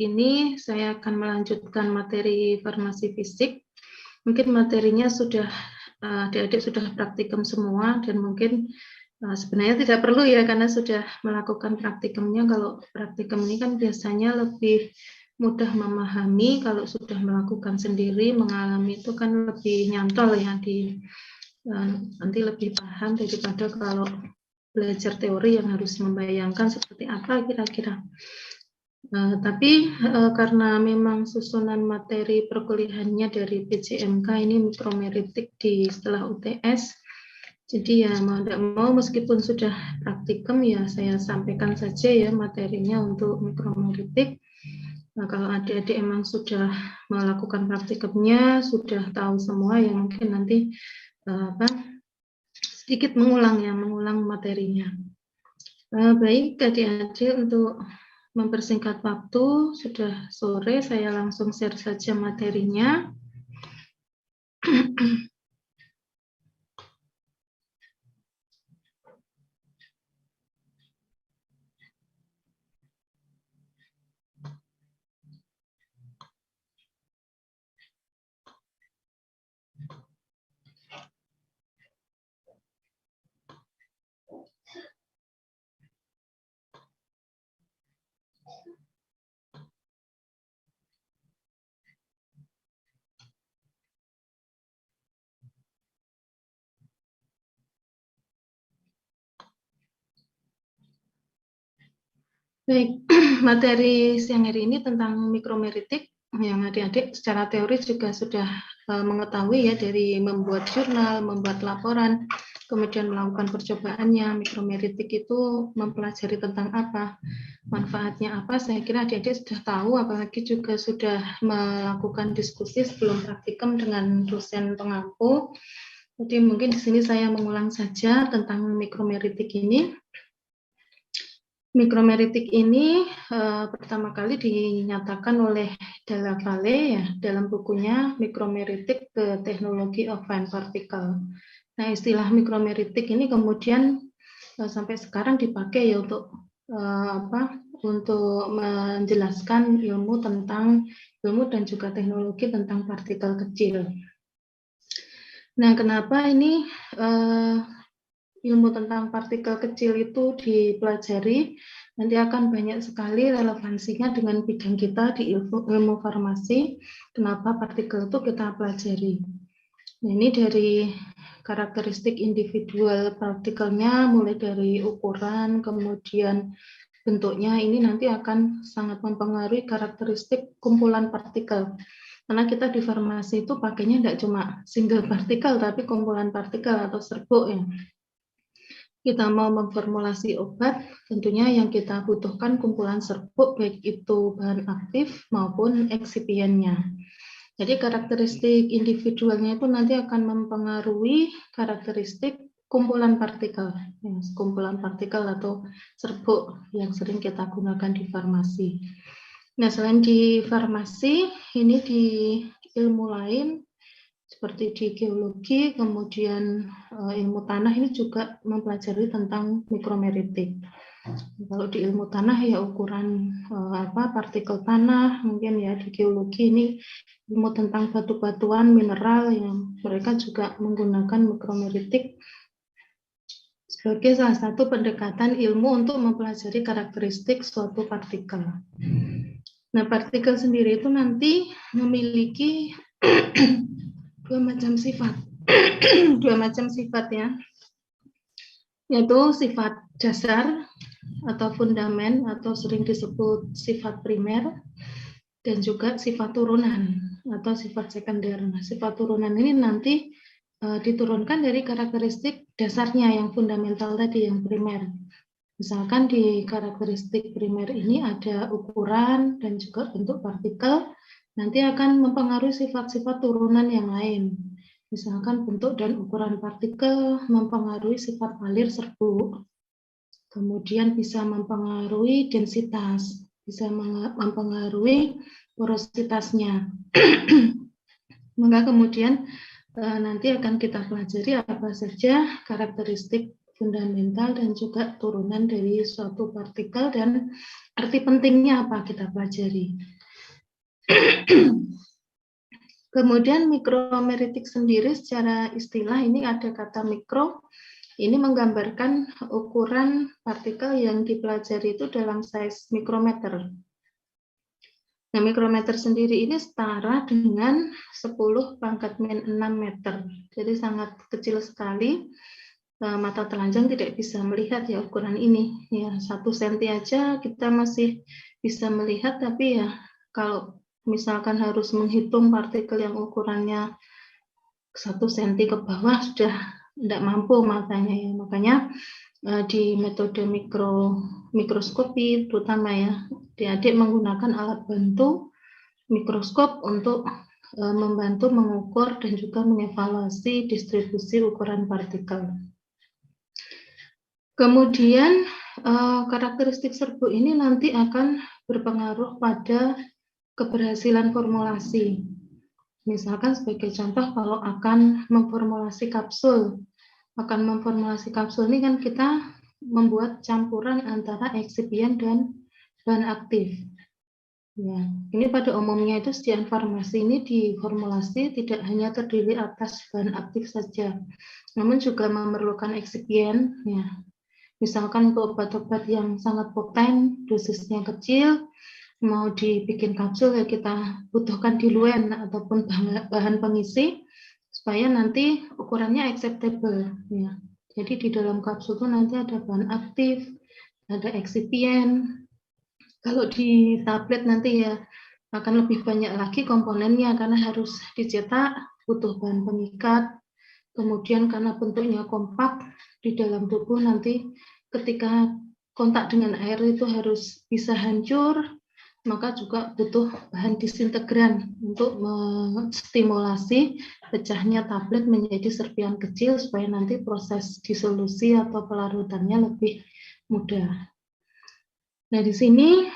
ini saya akan melanjutkan materi farmasi fisik. Mungkin materinya sudah adik-adik sudah praktikum semua dan mungkin sebenarnya tidak perlu ya karena sudah melakukan praktikumnya. Kalau praktikum ini kan biasanya lebih mudah memahami, kalau sudah melakukan sendiri, mengalami itu kan lebih nyantol ya, nanti lebih paham daripada kalau belajar teori yang harus membayangkan seperti apa kira-kira. Tapi karena memang susunan materi perkuliahannya dari PJMK ini mikromeritik setelah UTS, jadi ya mau tidak mau meskipun sudah praktikum ya saya sampaikan saja ya materinya untuk mikromeritik. Nah, kalau adik-adik emang sudah melakukan praktikumnya, sudah tahu semua ya mungkin nanti sedikit mengulang materinya. Baik adik-adik, untuk mempersingkat waktu, sudah sore, saya langsung share saja materinya. Baik, materi siang hari ini tentang mikromeritik yang adik-adik secara teori juga sudah mengetahui ya, dari membuat jurnal, membuat laporan, kemudian melakukan percobaannya. Mikromeritik itu mempelajari tentang apa, manfaatnya apa, saya kira adik-adik sudah tahu, apalagi juga sudah melakukan diskusi sebelum praktikum dengan dosen pengampu. Jadi mungkin di sini saya mengulang saja tentang mikromeritik ini. Mikromeritik ini pertama kali dinyatakan oleh Della Valle ya dalam bukunya Mikromeritik The Technology of Fine Particle. Nah, istilah mikromeritik ini kemudian sampai sekarang dipakai ya untuk untuk menjelaskan ilmu dan juga teknologi tentang partikel kecil. Nah, kenapa ini ilmu tentang partikel kecil itu dipelajari? Nanti akan banyak sekali relevansinya dengan bidang kita di ilmu farmasi. Kenapa partikel itu kita pelajari? Nah, ini dari karakteristik individual partikelnya, mulai dari ukuran, kemudian bentuknya, ini nanti akan sangat mempengaruhi karakteristik kumpulan partikel. Karena kita di farmasi itu pakainya tidak cuma single partikel, tapi kumpulan partikel atau serbuk ya. Kita mau memformulasi obat, tentunya yang kita butuhkan kumpulan serbuk, baik itu bahan aktif maupun excipientnya. Jadi karakteristik individualnya itu nanti akan mempengaruhi karakteristik kumpulan partikel, kumpulan partikel atau serbuk yang sering kita gunakan di farmasi. Nah, selain di farmasi, ini di ilmu lain, seperti di geologi, kemudian ilmu tanah ini juga mempelajari tentang mikromeritik. Kalau di ilmu tanah ya ukuran partikel tanah, mungkin ya di geologi ini ilmu tentang batu-batuan, mineral yang mereka juga menggunakan mikromeritik sebagai salah satu pendekatan ilmu untuk mempelajari karakteristik suatu partikel. Nah, partikel sendiri itu nanti memiliki dua macam sifat ya, yaitu sifat dasar atau fundamen atau sering disebut sifat primer, dan juga sifat turunan atau sifat sekunder. Nah, sifat turunan ini nanti diturunkan dari karakteristik dasarnya yang fundamental tadi, yang primer. Misalkan di karakteristik primer ini ada ukuran dan juga bentuk partikel, nanti akan mempengaruhi sifat-sifat turunan yang lain. Misalkan bentuk dan ukuran partikel mempengaruhi sifat alir serbuk. Kemudian bisa mempengaruhi densitas, bisa mempengaruhi porositasnya. Maka kemudian nanti akan kita pelajari apa saja karakteristik fundamental dan juga turunan dari suatu partikel dan arti pentingnya apa kita pelajari. Kemudian mikromeritik sendiri secara istilah ini ada kata mikro, ini menggambarkan ukuran partikel yang dipelajari itu dalam size mikrometer. Nah, mikrometer sendiri ini setara dengan 10⁻⁶ meter. Jadi sangat kecil sekali. Mata telanjang tidak bisa melihat ya ukuran ini. Ya, 1 cm aja kita masih bisa melihat, tapi ya kalau misalkan harus menghitung partikel yang ukurannya 1 cm ke bawah sudah tidak mampu matanya ya. Makanya di metode mikroskopi terutama ya, adik-adik menggunakan alat bantu mikroskop untuk membantu mengukur dan juga mengevaluasi distribusi ukuran partikel. Kemudian karakteristik serbuk ini nanti akan berpengaruh pada keberhasilan formulasi. Misalkan sebagai contoh kalau akan memformulasi kapsul ini kan kita membuat campuran antara eksipien dan bahan aktif. Ya, ini pada umumnya itu sediaan farmasi ini diformulasi tidak hanya terdiri atas bahan aktif saja, namun juga memerlukan eksipien. Ya, misalkan untuk obat-obat yang sangat poten, dosisnya kecil, mau dibikin kapsul ya kita butuhkan diluent ataupun bahan pengisi supaya nanti ukurannya acceptable. Ya. Jadi di dalam kapsul itu nanti ada bahan aktif, ada eksipien. Kalau di tablet nanti ya akan lebih banyak lagi komponennya karena harus dicetak, butuh bahan pengikat. Kemudian karena bentuknya kompak di dalam tubuh nanti ketika kontak dengan air itu harus bisa hancur, maka juga butuh bahan disintegran untuk menstimulasi pecahnya tablet menjadi serpihan kecil supaya nanti proses disolusi atau pelarutannya lebih mudah. Nah, di sini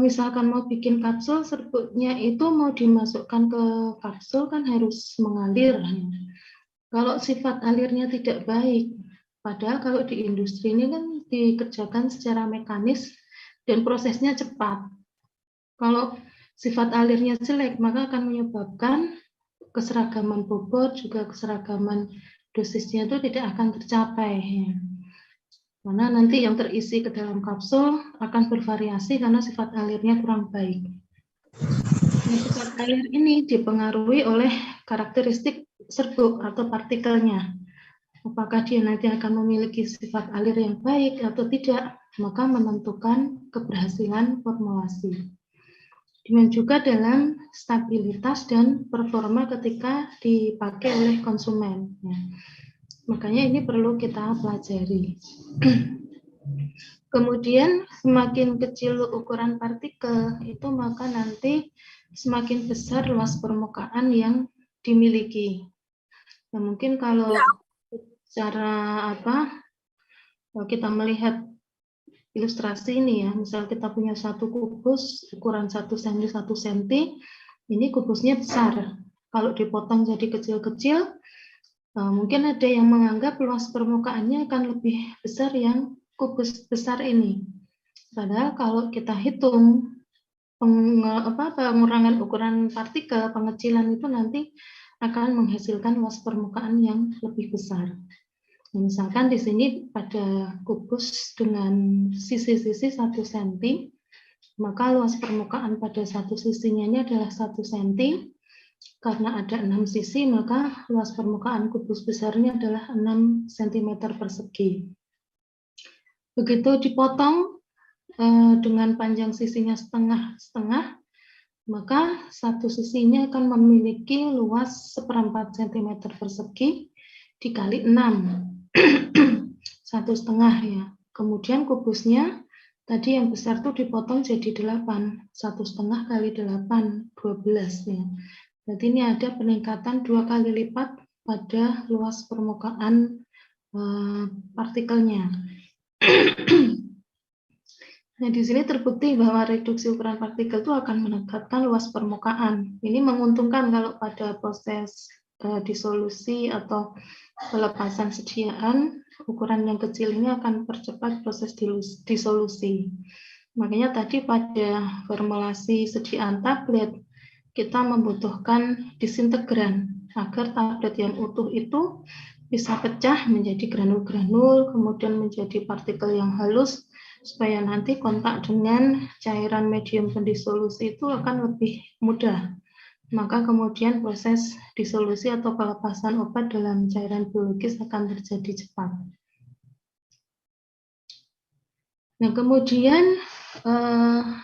misalkan mau bikin kapsul, serbuknya itu mau dimasukkan ke kapsul kan harus mengalir. Kalau sifat alirnya tidak baik, padahal kalau di industri ini kan dikerjakan secara mekanis dan prosesnya cepat. Kalau sifat alirnya jelek, maka akan menyebabkan keseragaman bobot, juga keseragaman dosisnya itu tidak akan tercapai. Karena nanti yang terisi ke dalam kapsul akan bervariasi karena sifat alirnya kurang baik. Nah, sifat alir ini dipengaruhi oleh karakteristik serbuk atau partikelnya. Apakah dia nanti akan memiliki sifat alir yang baik atau tidak, maka menentukan keberhasilan formulasi. Demikian juga dalam stabilitas dan performa ketika dipakai oleh konsumen. Ya. Makanya ini perlu kita pelajari. Kemudian semakin kecil ukuran partikel itu maka nanti semakin besar luas permukaan yang dimiliki. Nah, mungkin kalau secara kita melihat ilustrasi ini ya, misal kita punya satu kubus ukuran 1 cm 1 cm, ini kubusnya besar. Kalau dipotong jadi kecil-kecil, mungkin ada yang menganggap luas permukaannya akan lebih besar yang kubus besar ini. Padahal kalau kita hitung pengurangan ukuran partikel, pengecilan itu nanti akan menghasilkan luas permukaan yang lebih besar. Misalkan di sini pada kubus dengan sisi-sisi 1 cm, maka luas permukaan pada satu sisinya ini adalah 1 cm. Karena ada 6 sisi, maka luas permukaan kubus besarnya adalah 6 cm persegi. Begitu dipotong dengan panjang sisinya setengah-setengah, maka satu sisinya akan memiliki luas 1/4 cm persegi dikali 6. 1,5 ya. Kemudian kubusnya tadi yang besar tuh dipotong jadi 8. 1,5 kali 8, 12 ya. Berarti ini ada peningkatan 2 kali lipat pada luas permukaan partikelnya. Nah, di sini terbukti bahwa reduksi ukuran partikel itu akan meningkatkan luas permukaan. Ini menguntungkan kalau pada proses disolusi atau pelepasan sediaan, ukuran yang kecil ini akan percepat proses disolusi. Makanya tadi pada formulasi sediaan tablet, kita membutuhkan disintegran agar tablet yang utuh itu bisa pecah menjadi granul-granul, kemudian menjadi partikel yang halus, supaya nanti kontak dengan cairan medium pendisolusi itu akan lebih mudah. Maka kemudian proses disolusi atau pelepasan obat dalam cairan biologis akan terjadi cepat. Nah, kemudian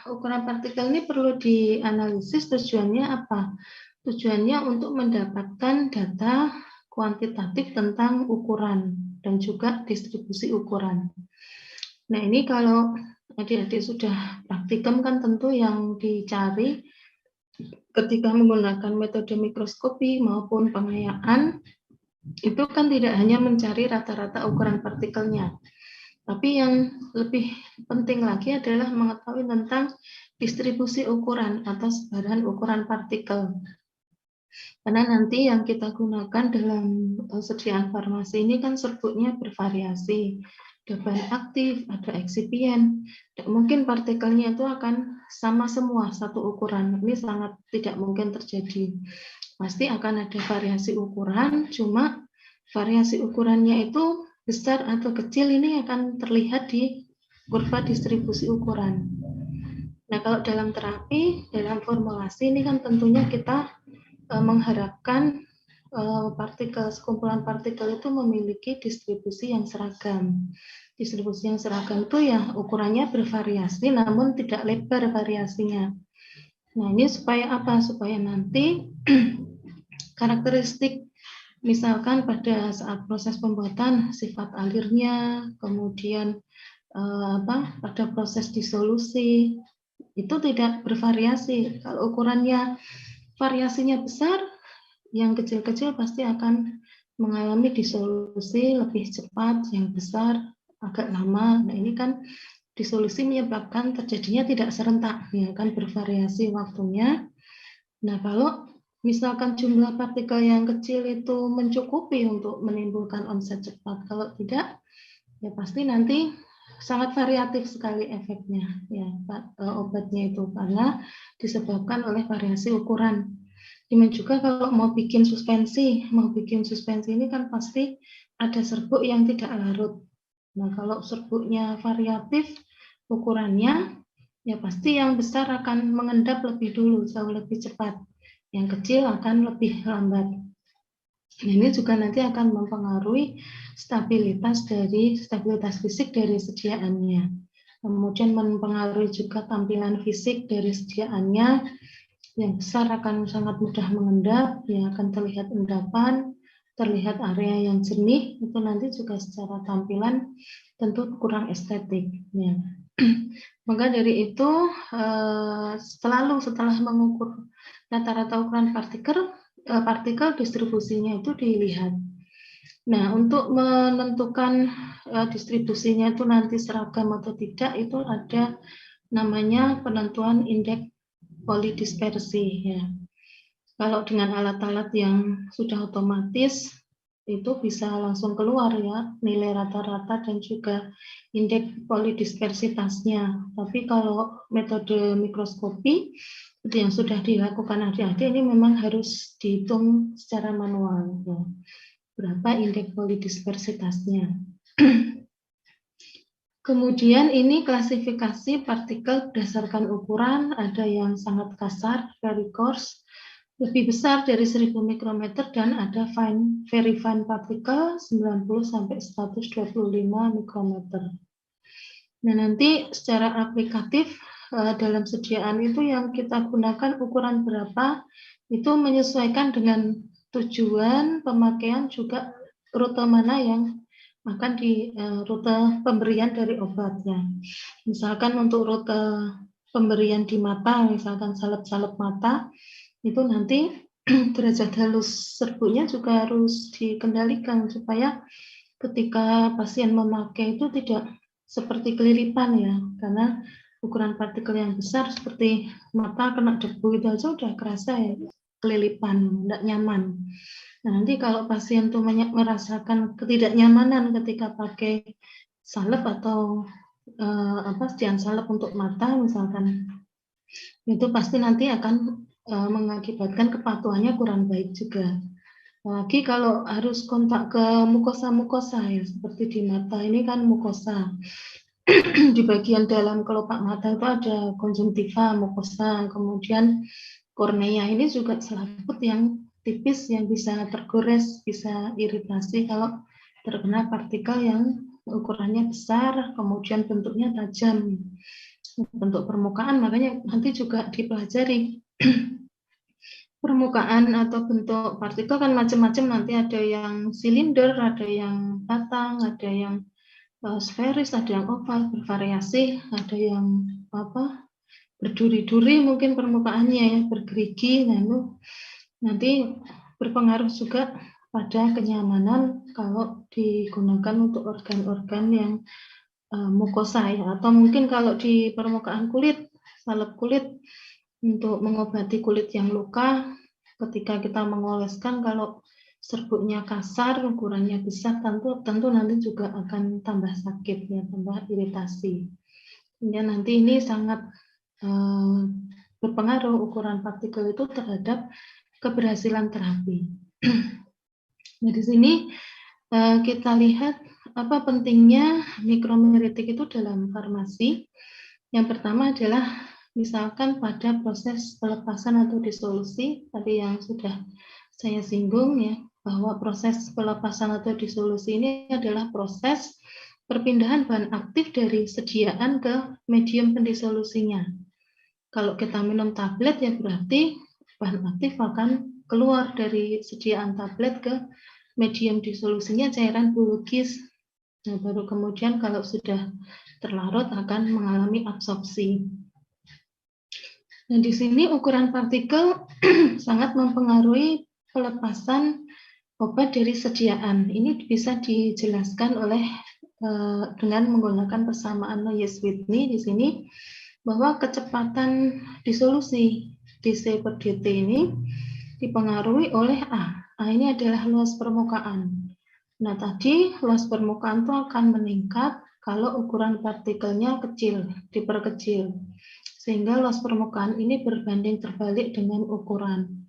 ukuran partikel ini perlu dianalisis. Tujuannya apa? Tujuannya untuk mendapatkan data kuantitatif tentang ukuran dan juga distribusi ukuran. Nah, ini kalau adik-adik sudah praktikum kan tentu yang dicari ketika menggunakan metode mikroskopi maupun pengayaan itu kan tidak hanya mencari rata-rata ukuran partikelnya, tapi yang lebih penting lagi adalah mengetahui tentang distribusi ukuran atau sebaran ukuran partikel. Karena nanti yang kita gunakan dalam sediaan farmasi ini kan serbuknya bervariasi. Ada bahan aktif, ada eksipien. Mungkin partikelnya itu akan sama semua satu ukuran. Ini sangat tidak mungkin terjadi. Pasti akan ada variasi ukuran, cuma variasi ukurannya itu besar atau kecil ini akan terlihat di kurva distribusi ukuran. Nah, kalau dalam terapi, dalam formulasi ini kan tentunya kita mengharapkan sekumpulan partikel itu memiliki distribusi yang seragam. Distribusi yang seragam itu ya ukurannya bervariasi namun tidak lebar variasinya. Nah, ini supaya apa? Supaya nanti karakteristik misalkan pada saat proses pembuatan sifat alirnya, kemudian pada proses disolusi itu tidak bervariasi. Kalau ukurannya variasinya besar, yang kecil-kecil pasti akan mengalami disolusi lebih cepat, yang besar agak lama. Nah, ini kan disolusi menyebabkan terjadinya tidak serentak, ya kan bervariasi waktunya. Nah, kalau misalkan jumlah partikel yang kecil itu mencukupi untuk menimbulkan onset cepat, kalau tidak, ya pasti nanti sangat variatif sekali efeknya, ya obatnya itu karena disebabkan oleh variasi ukuran. Demikian juga kalau mau bikin suspensi ini kan pasti ada serbuk yang tidak larut. Nah, kalau serbuknya variatif ukurannya, ya pasti yang besar akan mengendap lebih dulu, jauh lebih cepat. Yang kecil akan lebih lambat. Nah, ini juga nanti akan mempengaruhi stabilitas fisik dari sediaannya. Kemudian mempengaruhi juga tampilan fisik dari sediaannya. Yang besar akan sangat mudah mengendap, yang akan terlihat endapan, terlihat area yang jernih, itu nanti juga secara tampilan tentu kurang estetik. Ya. Maka dari itu, setelah mengukur rata-rata ukuran partikel distribusinya itu dilihat. Nah, untuk menentukan distribusinya itu nanti seragam atau tidak, itu ada namanya penentuan indeks polidispersi, ya. Kalau dengan alat-alat yang sudah otomatis itu bisa langsung keluar ya nilai rata-rata dan juga indeks polidispersitasnya. Tapi kalau metode mikroskopi itu yang sudah dilakukan adik-adik ini memang harus dihitung secara manual ya. Berapa indeks polidispersitasnya. Kemudian ini klasifikasi partikel berdasarkan ukuran, ada yang sangat kasar, very coarse, lebih besar dari 1000 mikrometer, dan ada very fine partikel 90 sampai 125 mikrometer. Nah, nanti secara aplikatif dalam sediaan itu yang kita gunakan ukuran berapa, itu menyesuaikan dengan tujuan pemakaian juga rute mana yang akan di rute pemberian dari obatnya. Misalkan untuk rute pemberian di mata, misalkan salep-salep mata, itu nanti derajat halus serbuknya juga harus dikendalikan supaya ketika pasien memakai itu tidak seperti kelilipan ya, karena ukuran partikel yang besar seperti mata kena debu itu aja udah kerasa ya. kelilipan, tidak nyaman. Nah, nanti kalau pasien tuh merasakan ketidaknyamanan ketika pakai salep atau sedian salep untuk mata misalkan, itu pasti nanti akan mengakibatkan kepatuhannya kurang baik juga. Apalagi kalau harus kontak ke mukosa-mukosa ya, seperti di mata ini kan mukosa. Di bagian dalam kelopak mata itu ada konjungtiva, mukosa, kemudian kornea ini juga selaput yang tipis yang bisa tergores, bisa iritasi kalau terkena partikel yang ukurannya besar, kemudian bentuknya tajam, bentuk permukaan, makanya nanti juga dipelajari. Permukaan atau bentuk partikel kan macam-macam, nanti ada yang silinder, ada yang batang, ada yang sferis, ada yang oval, bervariasi, ada yang berduri-duri mungkin permukaannya ya, bergerigi, lalu nanti berpengaruh juga pada kenyamanan kalau digunakan untuk organ-organ yang mukosa ya, atau mungkin kalau di permukaan kulit, salep kulit untuk mengobati kulit yang luka, ketika kita mengoleskan kalau serbuknya kasar, ukurannya besar, tentu nanti juga akan tambah sakit ya, tambah iritasi. Ya, nanti ini sangat berpengaruh ukuran partikel itu terhadap keberhasilan terapi. Nah, di sini kita lihat apa pentingnya mikromeritik itu dalam farmasi. Yang pertama adalah misalkan pada proses pelepasan atau disolusi, tadi yang sudah saya singgung ya, bahwa proses pelepasan atau disolusi ini adalah proses perpindahan bahan aktif dari sediaan ke medium pendisolusinya. Kalau kita minum tablet ya berarti bahan aktif akan keluar dari sediaan tablet ke medium disolusinya cairan biologis. Nah, baru kemudian kalau sudah terlarut akan mengalami absorpsi. Nah, di sini ukuran partikel sangat mempengaruhi pelepasan obat dari sediaan. Ini bisa dijelaskan oleh dengan menggunakan persamaan Loyes-Whitney di sini, bahwa kecepatan disolusi dc per dt ini dipengaruhi oleh A. A ini adalah luas permukaan. Nah, tadi luas permukaan itu akan meningkat kalau ukuran partikelnya kecil, diperkecil. Sehingga luas permukaan ini berbanding terbalik dengan ukuran.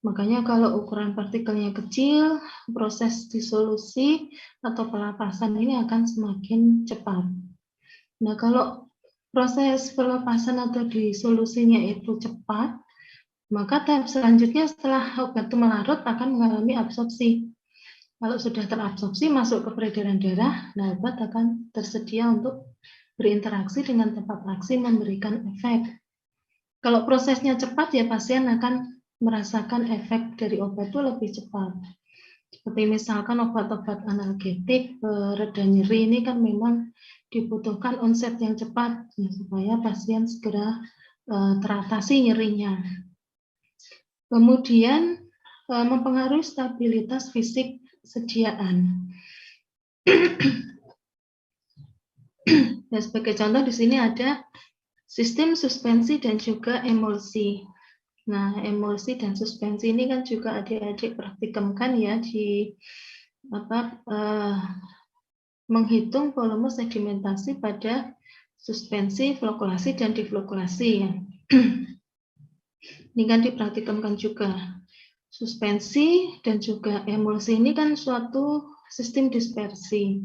Makanya kalau ukuran partikelnya kecil, proses disolusi atau pelepasan ini akan semakin cepat. Nah, kalau proses pelepasan atau disolusinya itu cepat, maka tahap selanjutnya setelah obat itu melarut akan mengalami absorpsi. Kalau sudah terabsorpsi masuk ke peredaran darah, nah obat akan tersedia untuk berinteraksi dengan tempat aksi memberikan efek. Kalau prosesnya cepat ya pasien akan merasakan efek dari obat itu lebih cepat. Seperti misalkan obat-obat analgetik, reda nyeri ini kan memang dibutuhkan onset yang cepat ya, supaya pasien segera teratasi nyerinya. Kemudian mempengaruhi stabilitas fisik sediaan. Nah, sebagai contoh di sini ada sistem suspensi dan juga emulsi. Nah, emulsi dan suspensi ini kan juga adik-adik praktikumkan ya di menghitung volume sedimentasi pada suspensi, flokulasi, dan diflokulasi ya. Ini kan dipraktikumkan juga. Suspensi dan juga emulsi ini kan suatu sistem dispersi.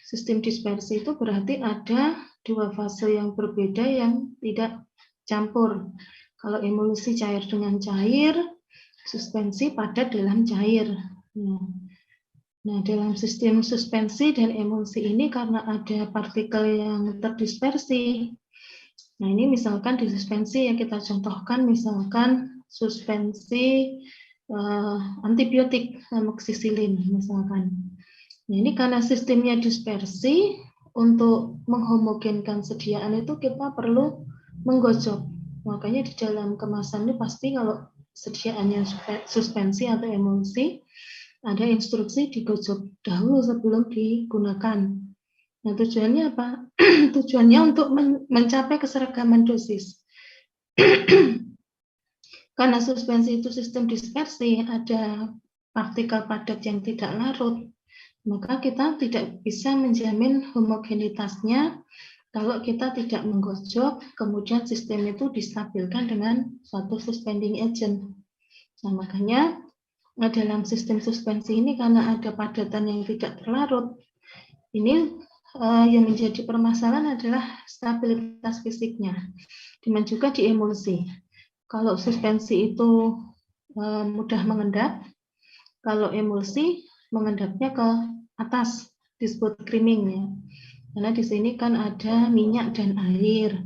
Sistem dispersi itu berarti ada dua fase yang berbeda yang tidak campur. Kalau emulsi cair dengan cair, suspensi padat dalam cair. Nah, dalam sistem suspensi dan emulsi ini karena ada partikel yang terdispersi. Nah, ini misalkan di suspensi yang kita contohkan, misalkan suspensi antibiotik amoksisilin misalkan. Nah, ini karena sistemnya dispersi, untuk menghomogenkan sediaan itu kita perlu menggosok. Makanya di dalam kemasan ini pasti kalau sediaannya suspensi atau emulsi, ada instruksi digosok dahulu sebelum digunakan. Nah, tujuannya apa? Tujuannya untuk mencapai keseragaman dosis. Karena suspensi itu sistem dispersi, ada partikel padat yang tidak larut, maka kita tidak bisa menjamin homogenitasnya kalau kita tidak menggosok, kemudian sistem itu distabilkan dengan suatu suspending agent. Nah, makanya dalam sistem suspensi ini karena ada padatan yang tidak terlarut, ini yang menjadi permasalahan adalah stabilitas fisiknya. Demikian juga di emulsi. Kalau suspensi itu mudah mengendap, kalau emulsi mengendapnya ke atas, disebut creaming ya. Karena di sini kan ada minyak dan air.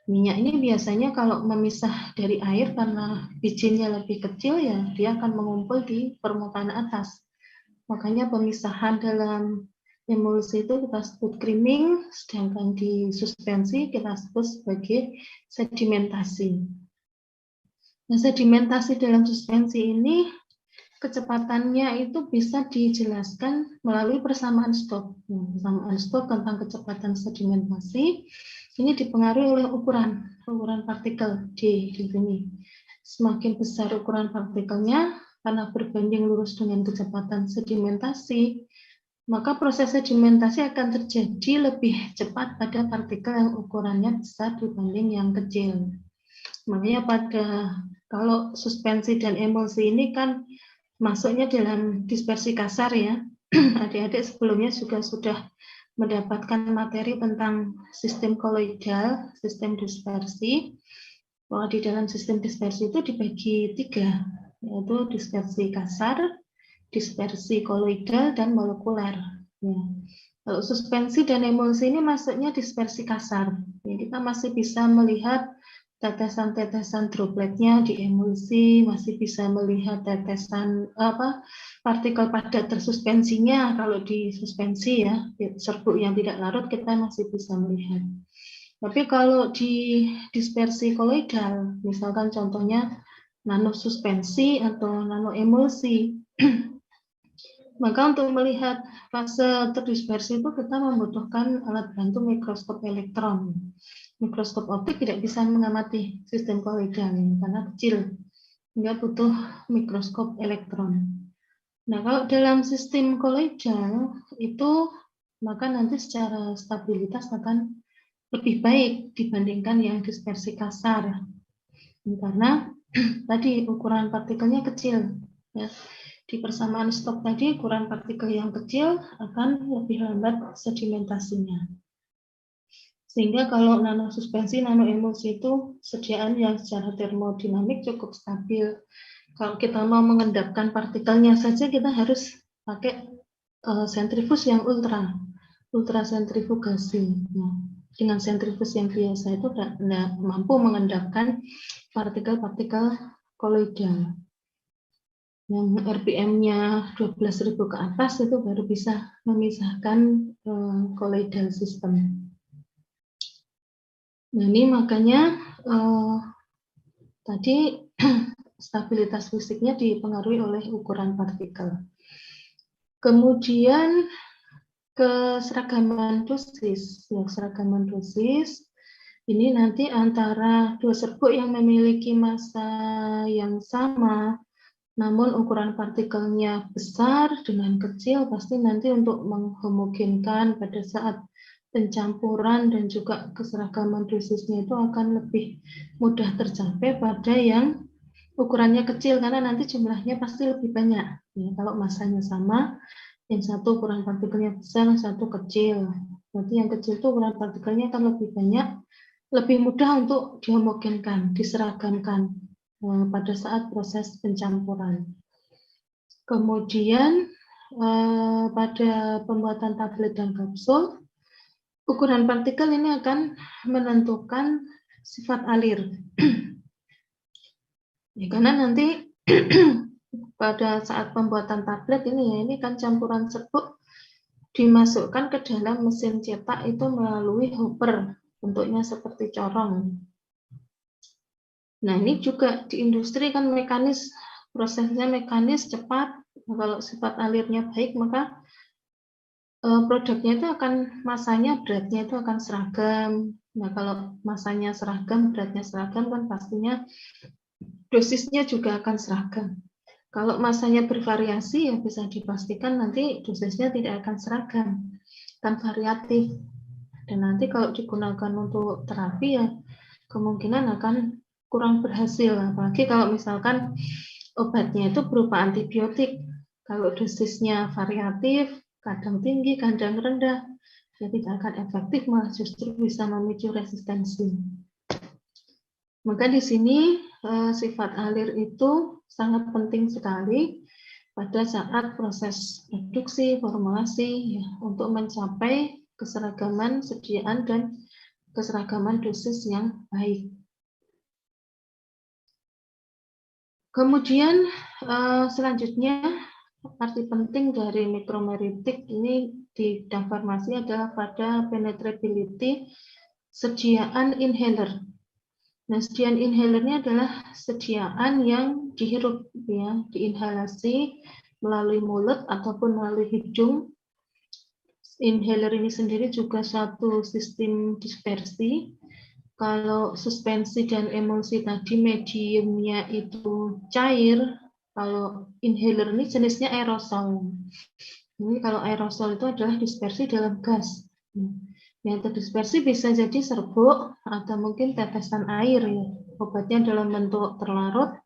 Minyak ini biasanya kalau memisah dari air karena bijinya lebih kecil ya dia akan mengumpul di permukaan atas. Makanya pemisahan dalam emulsi itu kita sebut creaming, sedangkan di suspensi kita sebut sebagai sedimentasi. Nah, sedimentasi dalam suspensi ini kecepatannya itu bisa dijelaskan melalui persamaan Stokes. Nah, persamaan Stokes tentang kecepatan sedimentasi ini dipengaruhi oleh ukuran partikel di sini. Semakin besar ukuran partikelnya, karena berbanding lurus dengan kecepatan sedimentasi, maka proses sedimentasi akan terjadi lebih cepat pada partikel yang ukurannya besar dibanding yang kecil. Makanya kalau suspensi dan emulsi ini kan masuknya dalam dispersi kasar ya. Adik-adik sebelumnya juga sudah mendapatkan materi tentang sistem koloidal, sistem dispersi. Bahwa di dalam sistem dispersi itu dibagi 3, yaitu dispersi kasar, dispersi koloidal, dan molekuler. Ya. Kalau suspensi dan emulsi ini masuknya dispersi kasar. Ya, kita masih bisa melihat tetesan-tetesan dropletnya di emulsi, masih bisa melihat tetesan partikel padat tersuspensinya kalau di suspensi ya, serbuk yang tidak larut kita masih bisa melihat. Tapi kalau di dispersi koloidal, misalkan contohnya nanosuspensi atau nanoemulsi, maka untuk melihat fase terdispersi itu kita membutuhkan alat bantu mikroskop elektron. Mikroskop optik tidak bisa mengamati sistem koloidal karena kecil, sehingga butuh mikroskop elektron. Nah, kalau dalam sistem koloidal itu maka nanti secara stabilitas akan lebih baik dibandingkan yang dispersi kasar, karena tadi ukuran partikelnya kecil. Ya. Di persamaan Stokes tadi ukuran partikel yang kecil akan lebih lambat sedimentasinya. Sehingga kalau nanosuspensi, nanoemulsi itu sediaan yang secara termodinamik cukup stabil. Kalau kita mau mengendapkan partikelnya saja kita harus pakai sentrifuge yang ultrasentrifugasi. Nah, dengan sentrifuge yang biasa itu tidak mampu mengendapkan partikel-partikel koloidal. Yang RPM-nya 12.000 ke atas itu baru bisa memisahkan koloidal system. Nah, ini makanya tadi stabilitas fisiknya dipengaruhi oleh ukuran partikel. Kemudian keseragaman dosis. Keseragaman dosis ini nanti antara dua serbuk yang memiliki massa yang sama, namun ukuran partikelnya besar dengan kecil, pasti nanti untuk menghomogenkan pada saat pencampuran dan juga keseragaman dosisnya itu akan lebih mudah tercapai pada yang ukurannya kecil, karena nanti jumlahnya pasti lebih banyak. Ya, kalau massanya sama, yang satu ukuran partikelnya besar, yang satu kecil. Berarti yang kecil itu ukuran partikelnya akan lebih banyak, lebih mudah untuk dihomogenkan, diseragamkan pada saat proses pencampuran. Kemudian pada pembuatan tablet dan kapsul, ukuran partikel ini akan menentukan sifat alir. Ya, karena nanti pada saat pembuatan tablet ini kan campuran serbuk dimasukkan ke dalam mesin cetak itu melalui hopper, bentuknya seperti corong. Nah, ini juga di industri kan prosesnya mekanis, cepat. Kalau sifat alirnya baik, maka produknya itu akan masanya, beratnya itu akan seragam. Nah, kalau masanya seragam, beratnya seragam, kan pastinya dosisnya juga akan seragam. Kalau masanya bervariasi, ya bisa dipastikan nanti dosisnya tidak akan seragam, akan variatif. Dan nanti kalau digunakan untuk terapi, ya kemungkinan akan kurang berhasil. Apalagi kalau misalkan obatnya itu berupa antibiotik. Kalau dosisnya variatif, kadang tinggi, kadang rendah, ya tidak akan efektif, malah justru bisa memicu resistensi. Maka di sini sifat alir itu sangat penting sekali pada saat proses produksi, formulasi, ya, untuk mencapai keseragaman sediaan dan keseragaman dosis yang baik. Kemudian selanjutnya, arti penting dari mikromeritik ini di bidang farmasi adalah pada penetrability sediaan inhaler. Nah, sediaan inhalernya adalah sediaan yang dihirup, ya, diinhalasi melalui mulut ataupun melalui hidung. Inhaler ini sendiri juga suatu sistem dispersi. Kalau suspensi dan emulsi tadi mediumnya itu cair, kalau inhaler ini jenisnya aerosol. Ini kalau aerosol itu adalah dispersi dalam gas. Yang terdispersi bisa jadi serbuk atau mungkin tetesan air, ya. Obatnya dalam bentuk terlarut,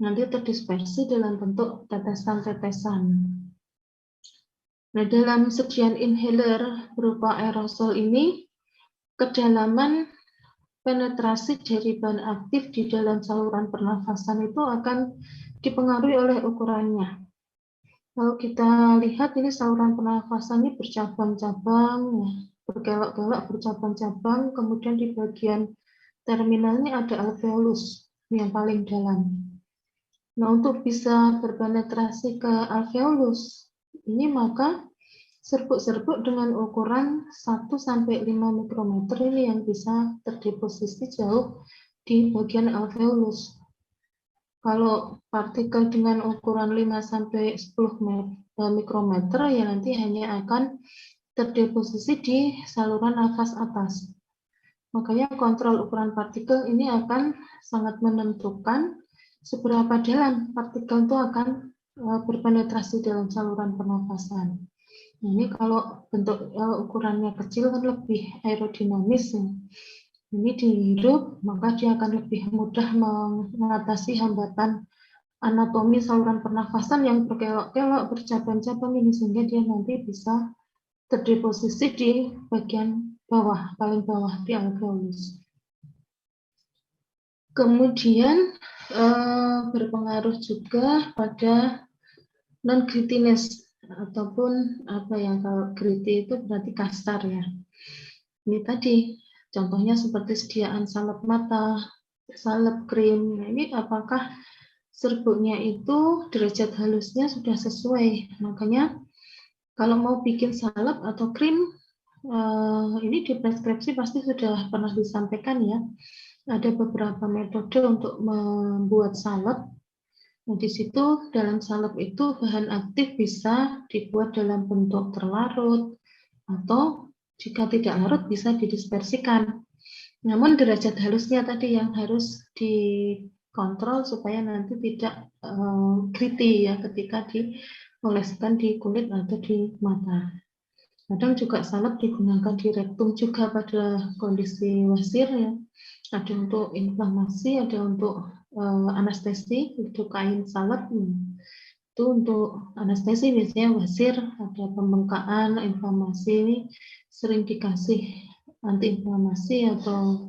nanti terdispersi dalam bentuk tetesan-tetesan. Nah, dalam sediaan inhaler berupa aerosol ini, kedalaman penetrasi dari bahan aktif di dalam saluran pernafasan itu akan dipengaruhi oleh ukurannya. Kalau kita lihat ini saluran pernafasan ini bercabang-cabang, ya, berkelok-kelok, bercabang-cabang, kemudian di bagian terminalnya ada alveolus yang paling dalam. Nah, untuk bisa berpenetrasi ke alveolus ini, maka serbuk-serbuk dengan ukuran 1-5 mikrometer ini yang bisa terdeposisi jauh di bagian alveolus. Kalau partikel dengan ukuran 5-10 mikrometer, ya nanti hanya akan terdeposisi di saluran nafas atas. Makanya kontrol ukuran partikel ini akan sangat menentukan seberapa dalam partikel itu akan berpenetrasi dalam saluran pernafasan. Ini kalau bentuk ukurannya kecil kan lebih aerodinamis, ya. Ini dihirup, maka dia akan lebih mudah mengatasi hambatan anatomi saluran pernafasan yang berkelok-kelok, bercabang-cabang ini, sehingga dia nanti bisa terdeposisi di bagian bawah, paling bawah di alveolus. Kemudian berpengaruh juga pada non-grittiness, ataupun apa yang kalau gritty itu berarti kasar, ya. Ini tadi contohnya seperti sediaan salep mata, salep krim. Nah, ini apakah serbuknya itu derajat halusnya sudah sesuai? Makanya kalau mau bikin salep atau krim, ini di preskripsi pasti sudah pernah disampaikan, ya. Ada beberapa metode untuk membuat salep. Nah, di situ dalam salep itu bahan aktif bisa dibuat dalam bentuk terlarut, atau jika tidak larut bisa didispersikan. Namun derajat halusnya tadi yang harus dikontrol supaya nanti tidak gritty, ya, ketika dioleskan di kulit atau di mata. Kadang juga salep digunakan di rektum juga pada kondisi wasir, ya. Ada untuk inflamasi, ada untuk anestesi, itu kain salep. Itu untuk anestesi biasanya wasir, ada pembengkakan, inflamasi, ini sering dikasih antiinflamasi atau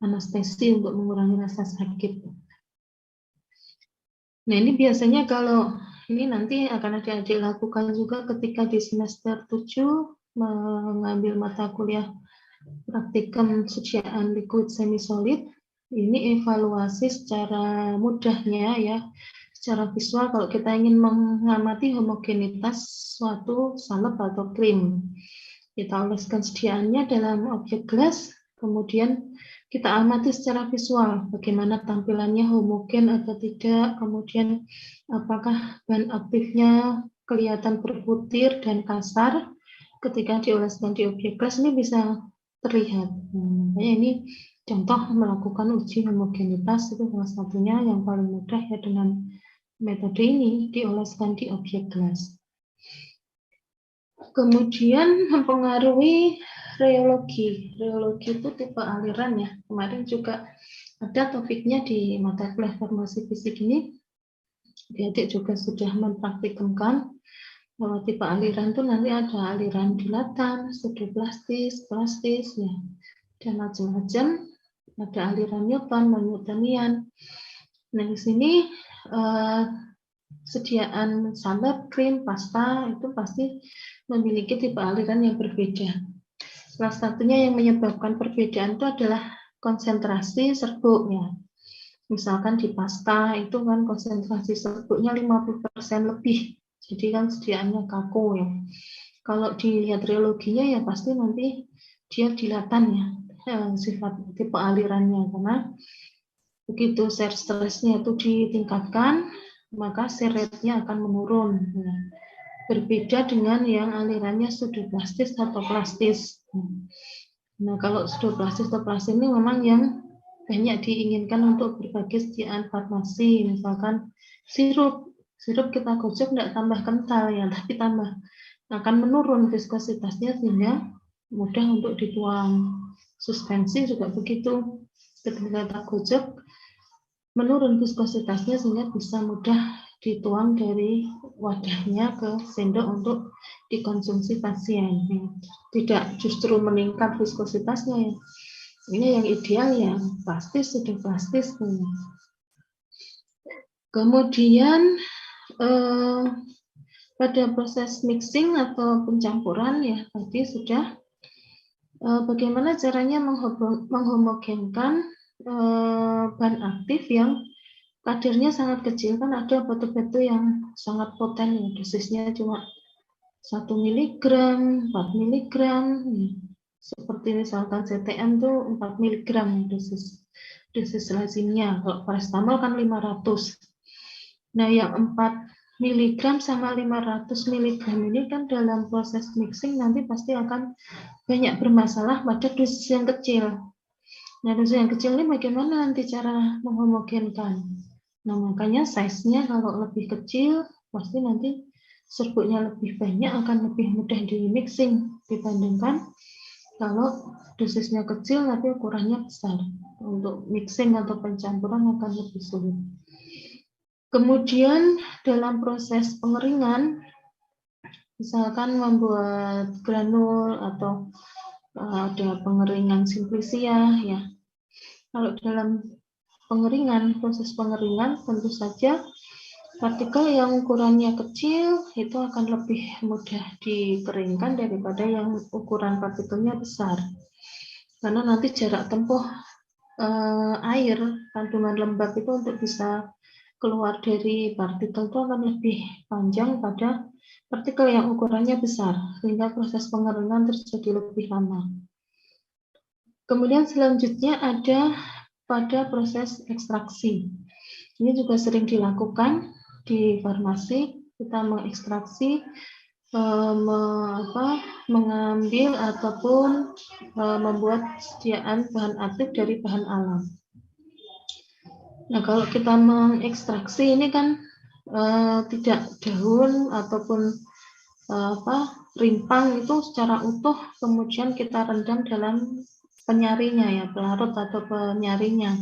anestesi untuk mengurangi rasa sakit. Nah, ini biasanya kalau ini nanti akan adik-adik lakukan juga ketika di semester 7 mengambil mata kuliah praktikum sediaan liquid semi-solid. Ini evaluasi secara mudahnya, ya, secara visual kalau kita ingin mengamati homogenitas suatu salep atau krim. Kita oleskan sediaannya dalam objek gelas, kemudian kita amati secara visual bagaimana tampilannya, homogen atau tidak, kemudian apakah bahan aktifnya kelihatan berbutir dan kasar ketika dioleskan di objek gelas, ini bisa terlihat. Makanya ini Contoh melakukan uji homogenitas itu salah satunya yang paling mudah ya dengan metode ini, dioleskan di objek gelas. Kemudian mempengaruhi rheologi. Rheologi itu tipe aliran ya. Kemarin juga ada topiknya di mata kuliah farmasi fisik ini. Adik juga sudah mempraktikumkan bahwa tipe aliran itu nanti ada aliran dilatan, pseudoplastis, plastis ya, dan macam-macam. Ada aliran Newton, non-Newtonian. Nah, di sini sediaan sambal, krim, pasta itu pasti memiliki tipe aliran yang berbeda. Salah satunya yang menyebabkan perbedaan itu adalah konsentrasi serbuknya. Misalkan di pasta itu kan konsentrasi serbuknya 50% lebih. Jadi kan sediaannya kaku ya. Kalau dilihat rheologinya ya pasti nanti dia dilatan ya, sifat tipe alirannya, karena begitu shear stress-nya itu ditingkatkan, maka shear rate-nya akan menurun. Berbeda dengan yang alirannya pseudoplastis atau plastis. Nah, kalau pseudoplastis atau plastis ini memang yang banyak diinginkan untuk berbagai sediaan farmasi, misalkan sirup kita gocok tidak tambah kental ya, tapi tambah akan menurun viskositasnya sehingga mudah untuk dituang. Suspensi juga begitu, ketika kita gocok menurun viskositasnya sehingga bisa mudah dituang dari wadahnya ke sendok untuk dikonsumsi pasien. Tidak justru meningkat viskositasnya ya. Ini yang ideal ya, plastis sudah plastis. Kemudian pada proses mixing atau pencampuran ya tadi sudah bagaimana caranya menghomogenkan bahan aktif yang kadarnya sangat kecil. Kan ada batu-batu yang sangat poten ya, dosisnya cuma 1 mg, 4 mg ya. Seperti misalkan CTM tuh 4 mg dosis lazimnya. Kalau paracetamol kan 500. Nah, yang 4 mg sama 500 mg ini kan dalam proses mixing nanti pasti akan banyak bermasalah pada dosis yang kecil. Nah, dosis yang kecil ini bagaimana nanti cara menghomogenkan? Nah, makanya size-nya kalau lebih kecil, pasti nanti serbuknya lebih banyak, akan lebih mudah di mixing dibandingkan kalau dosisnya kecil tapi ukurannya besar. Untuk mixing atau pencampuran akan lebih sulit. Kemudian dalam proses pengeringan, misalkan membuat granul atau ada pengeringan simplisia ya. Kalau dalam pengeringan, proses pengeringan tentu saja partikel yang ukurannya kecil itu akan lebih mudah dikeringkan daripada yang ukuran partikelnya besar. Karena nanti jarak tempuh air, kandungan lembab itu untuk bisa keluar dari partikel itu akan lebih panjang pada partikel yang ukurannya besar, sehingga proses pengeringan terjadi lebih lama. Kemudian selanjutnya ada pada proses ekstraksi. Ini juga sering dilakukan di farmasi, kita mengekstraksi, mengambil ataupun membuat sediaan bahan aktif dari bahan alam. Nah, kalau kita mengekstraksi ini kan tidak daun ataupun rimpang itu secara utuh, kemudian kita rendam dalam penyaringnya ya, pelarut atau penyaringnya.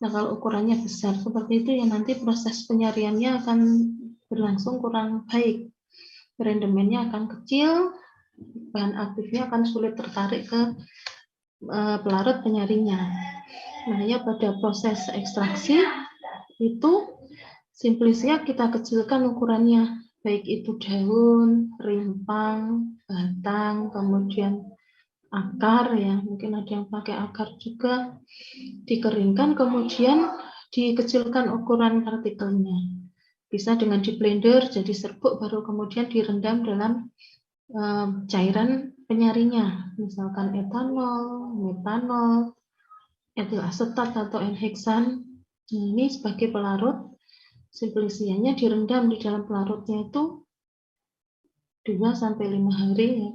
Nah, kalau ukurannya besar seperti itu ya nanti proses penyaringannya akan berlangsung kurang baik. Rendemennya akan kecil, bahan aktifnya akan sulit tertarik ke pelarut penyaringnya. Makanya pada proses ekstraksi itu simplisia kita kecilkan ukurannya, baik itu daun, rimpang, batang, kemudian akar ya, mungkin ada yang pakai akar juga, dikeringkan kemudian dikecilkan ukuran partikelnya. Bisa dengan di blender jadi serbuk, baru kemudian direndam dalam cairan penyaringnya, misalkan etanol, metanol, etil asetat atau N-heksan. Ini sebagai pelarut, simplisianya direndam di dalam pelarutnya itu 2-5 hari ya,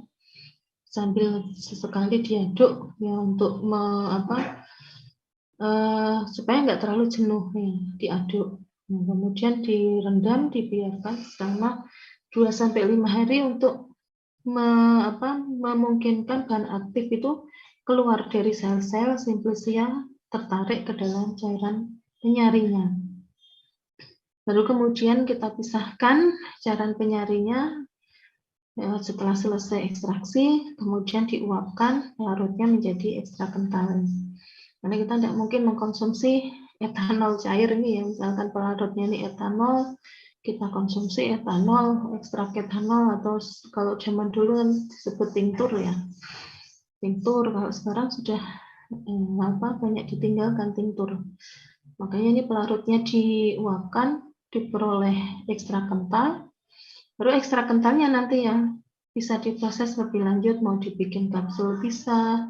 sambil sesekali diaduk ya untuk supaya nggak terlalu jenuh ya, diaduk. Nah, kemudian direndam, dibiarkan selama 2-5 hari untuk memungkinkan bahan aktif itu keluar dari sel-sel simplisia, tertarik ke dalam cairan penyaringnya. Lalu kemudian kita pisahkan cairan penyarinya setelah selesai ekstraksi, kemudian diuapkan, larutnya menjadi ekstra kental. Karena kita tidak mungkin mengkonsumsi etanol cair ini ya, misalkan pelarutnya ini etanol, kita konsumsi etanol, ekstrak etanol, atau kalau zaman dulu kan disebut tinktur ya, tinktur. Kalau sekarang sudah banyak ditinggalkan tinktur. Makanya ini pelarutnya diuapkan, diperoleh ekstra kental. Baru ekstra kentalnya nanti yang bisa diproses lebih lanjut, mau dibikin kapsul bisa,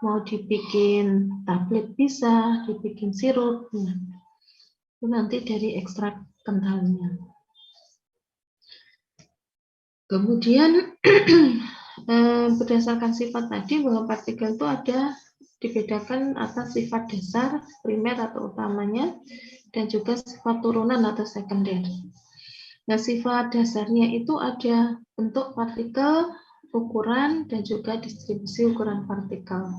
mau dibikin tablet bisa, dibikin sirup. Nah, itu nanti dari ekstrak kentalnya. Kemudian berdasarkan sifat tadi bahwa partikel itu ada dibedakan atas sifat dasar, primer atau utamanya, dan juga sifat turunan atau sekunder. Nah, sifat dasarnya itu ada bentuk partikel, ukuran, dan juga distribusi ukuran partikel.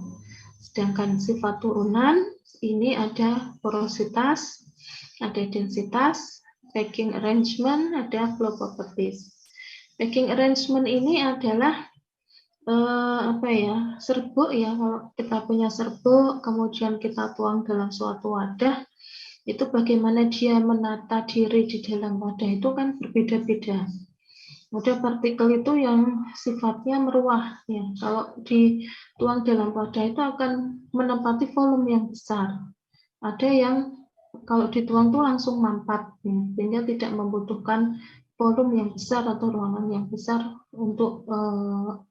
Sedangkan sifat turunan ini ada porositas, ada densitas, packing arrangement, ada flow properties. Packing arrangement ini adalah serbuk ya. Kalau kita punya serbuk, kemudian kita tuang dalam suatu wadah, itu bagaimana dia menata diri di dalam wadah itu kan berbeda-beda. Ada partikel itu yang sifatnya meruah ya. Kalau dituang dalam wadah itu akan menempati volume yang besar. Ada yang kalau dituang itu langsung mampat ya, sehingga tidak membutuhkan volume yang besar atau ruangan yang besar untuk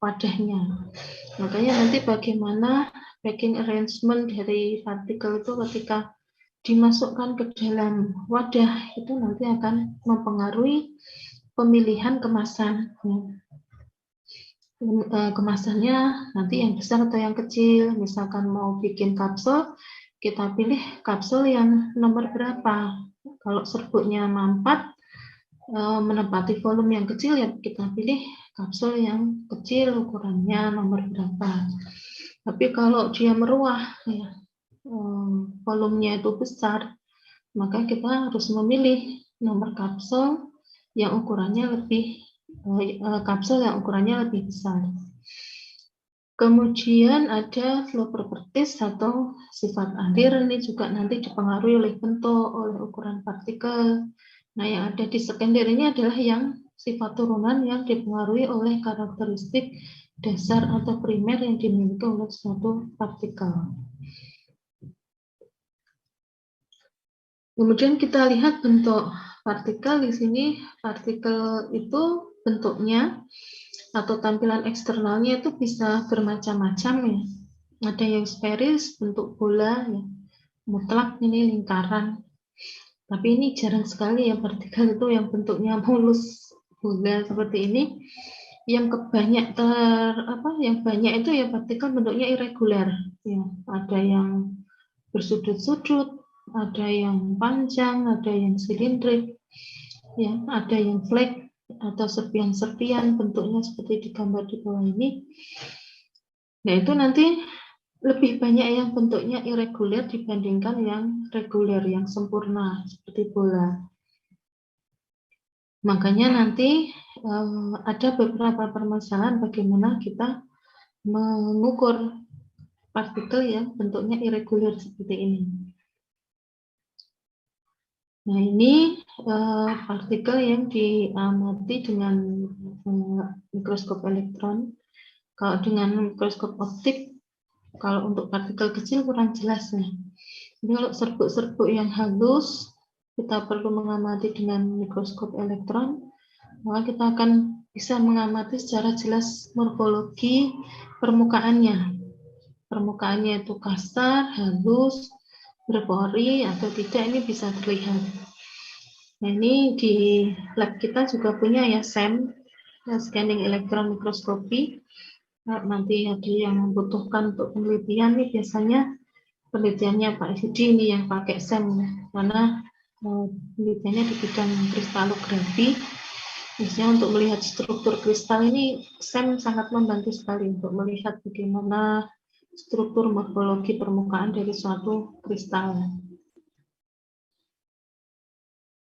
wadahnya. Makanya nanti bagaimana packing arrangement dari partikel itu ketika dimasukkan ke dalam wadah itu nanti akan mempengaruhi pemilihan kemasan. Kemasannya nanti yang besar atau yang kecil. Misalkan mau bikin kapsul, kita pilih kapsul yang nomor berapa. Kalau serbuknya mampat, menempati volume yang kecil, ya kita pilih kapsul yang kecil, ukurannya nomor berapa. Tapi kalau dia meruah, ya, volumenya itu besar, maka kita harus memilih nomor kapsul yang ukurannya lebih besar. Kemudian ada flow properties atau sifat alir, ini juga nanti dipengaruhi oleh bentuk, oleh ukuran partikel. Nah, yang ada di sekunder ini adalah yang sifat turunan yang dipengaruhi oleh karakteristik dasar atau primer yang dimiliki oleh suatu partikel. Kemudian kita lihat bentuk partikel di sini. Partikel itu bentuknya atau tampilan eksternalnya itu bisa bermacam-macam ya. Ada yang sferis, bentuk bola, ya. Mutlak ini lingkaran. Tapi ini jarang sekali ya partikel itu yang bentuknya mulus bola seperti ini. Yang banyak itu ya partikel bentuknya irregular. Ya, ada yang bersudut-sudut, ada yang panjang, ada yang silindrik, ya, ada yang flake atau serpian-serpian bentuknya seperti di gambar di bawah ini. Nah, itu nanti lebih banyak yang bentuknya irregular dibandingkan yang reguler, yang sempurna seperti bola. Makanya nanti ada beberapa permasalahan bagaimana kita mengukur partikel yang bentuknya irregular seperti ini. Nah, ini partikel yang diamati dengan mikroskop elektron. Kalau dengan mikroskop optik, kalau untuk partikel kecil kurang jelas ya. Jadi kalau serbuk-serbuk yang halus, kita perlu mengamati dengan mikroskop elektron, maka kita akan bisa mengamati secara jelas morfologi permukaannya. Permukaannya itu kasar, halus, berpori atau tidak, ini bisa terlihat. Nah, ini di lab kita juga punya ya SEM, scanning elektron mikroskopi. Nanti ada yang membutuhkan untuk penelitian nih biasanya penelitiannya Pak Yudi ini yang pakai SEM, karena penelitiannya di bidang kristalografi. Misalnya untuk melihat struktur kristal ini, SEM sangat membantu sekali untuk melihat bagaimana struktur morfologi permukaan dari suatu kristal.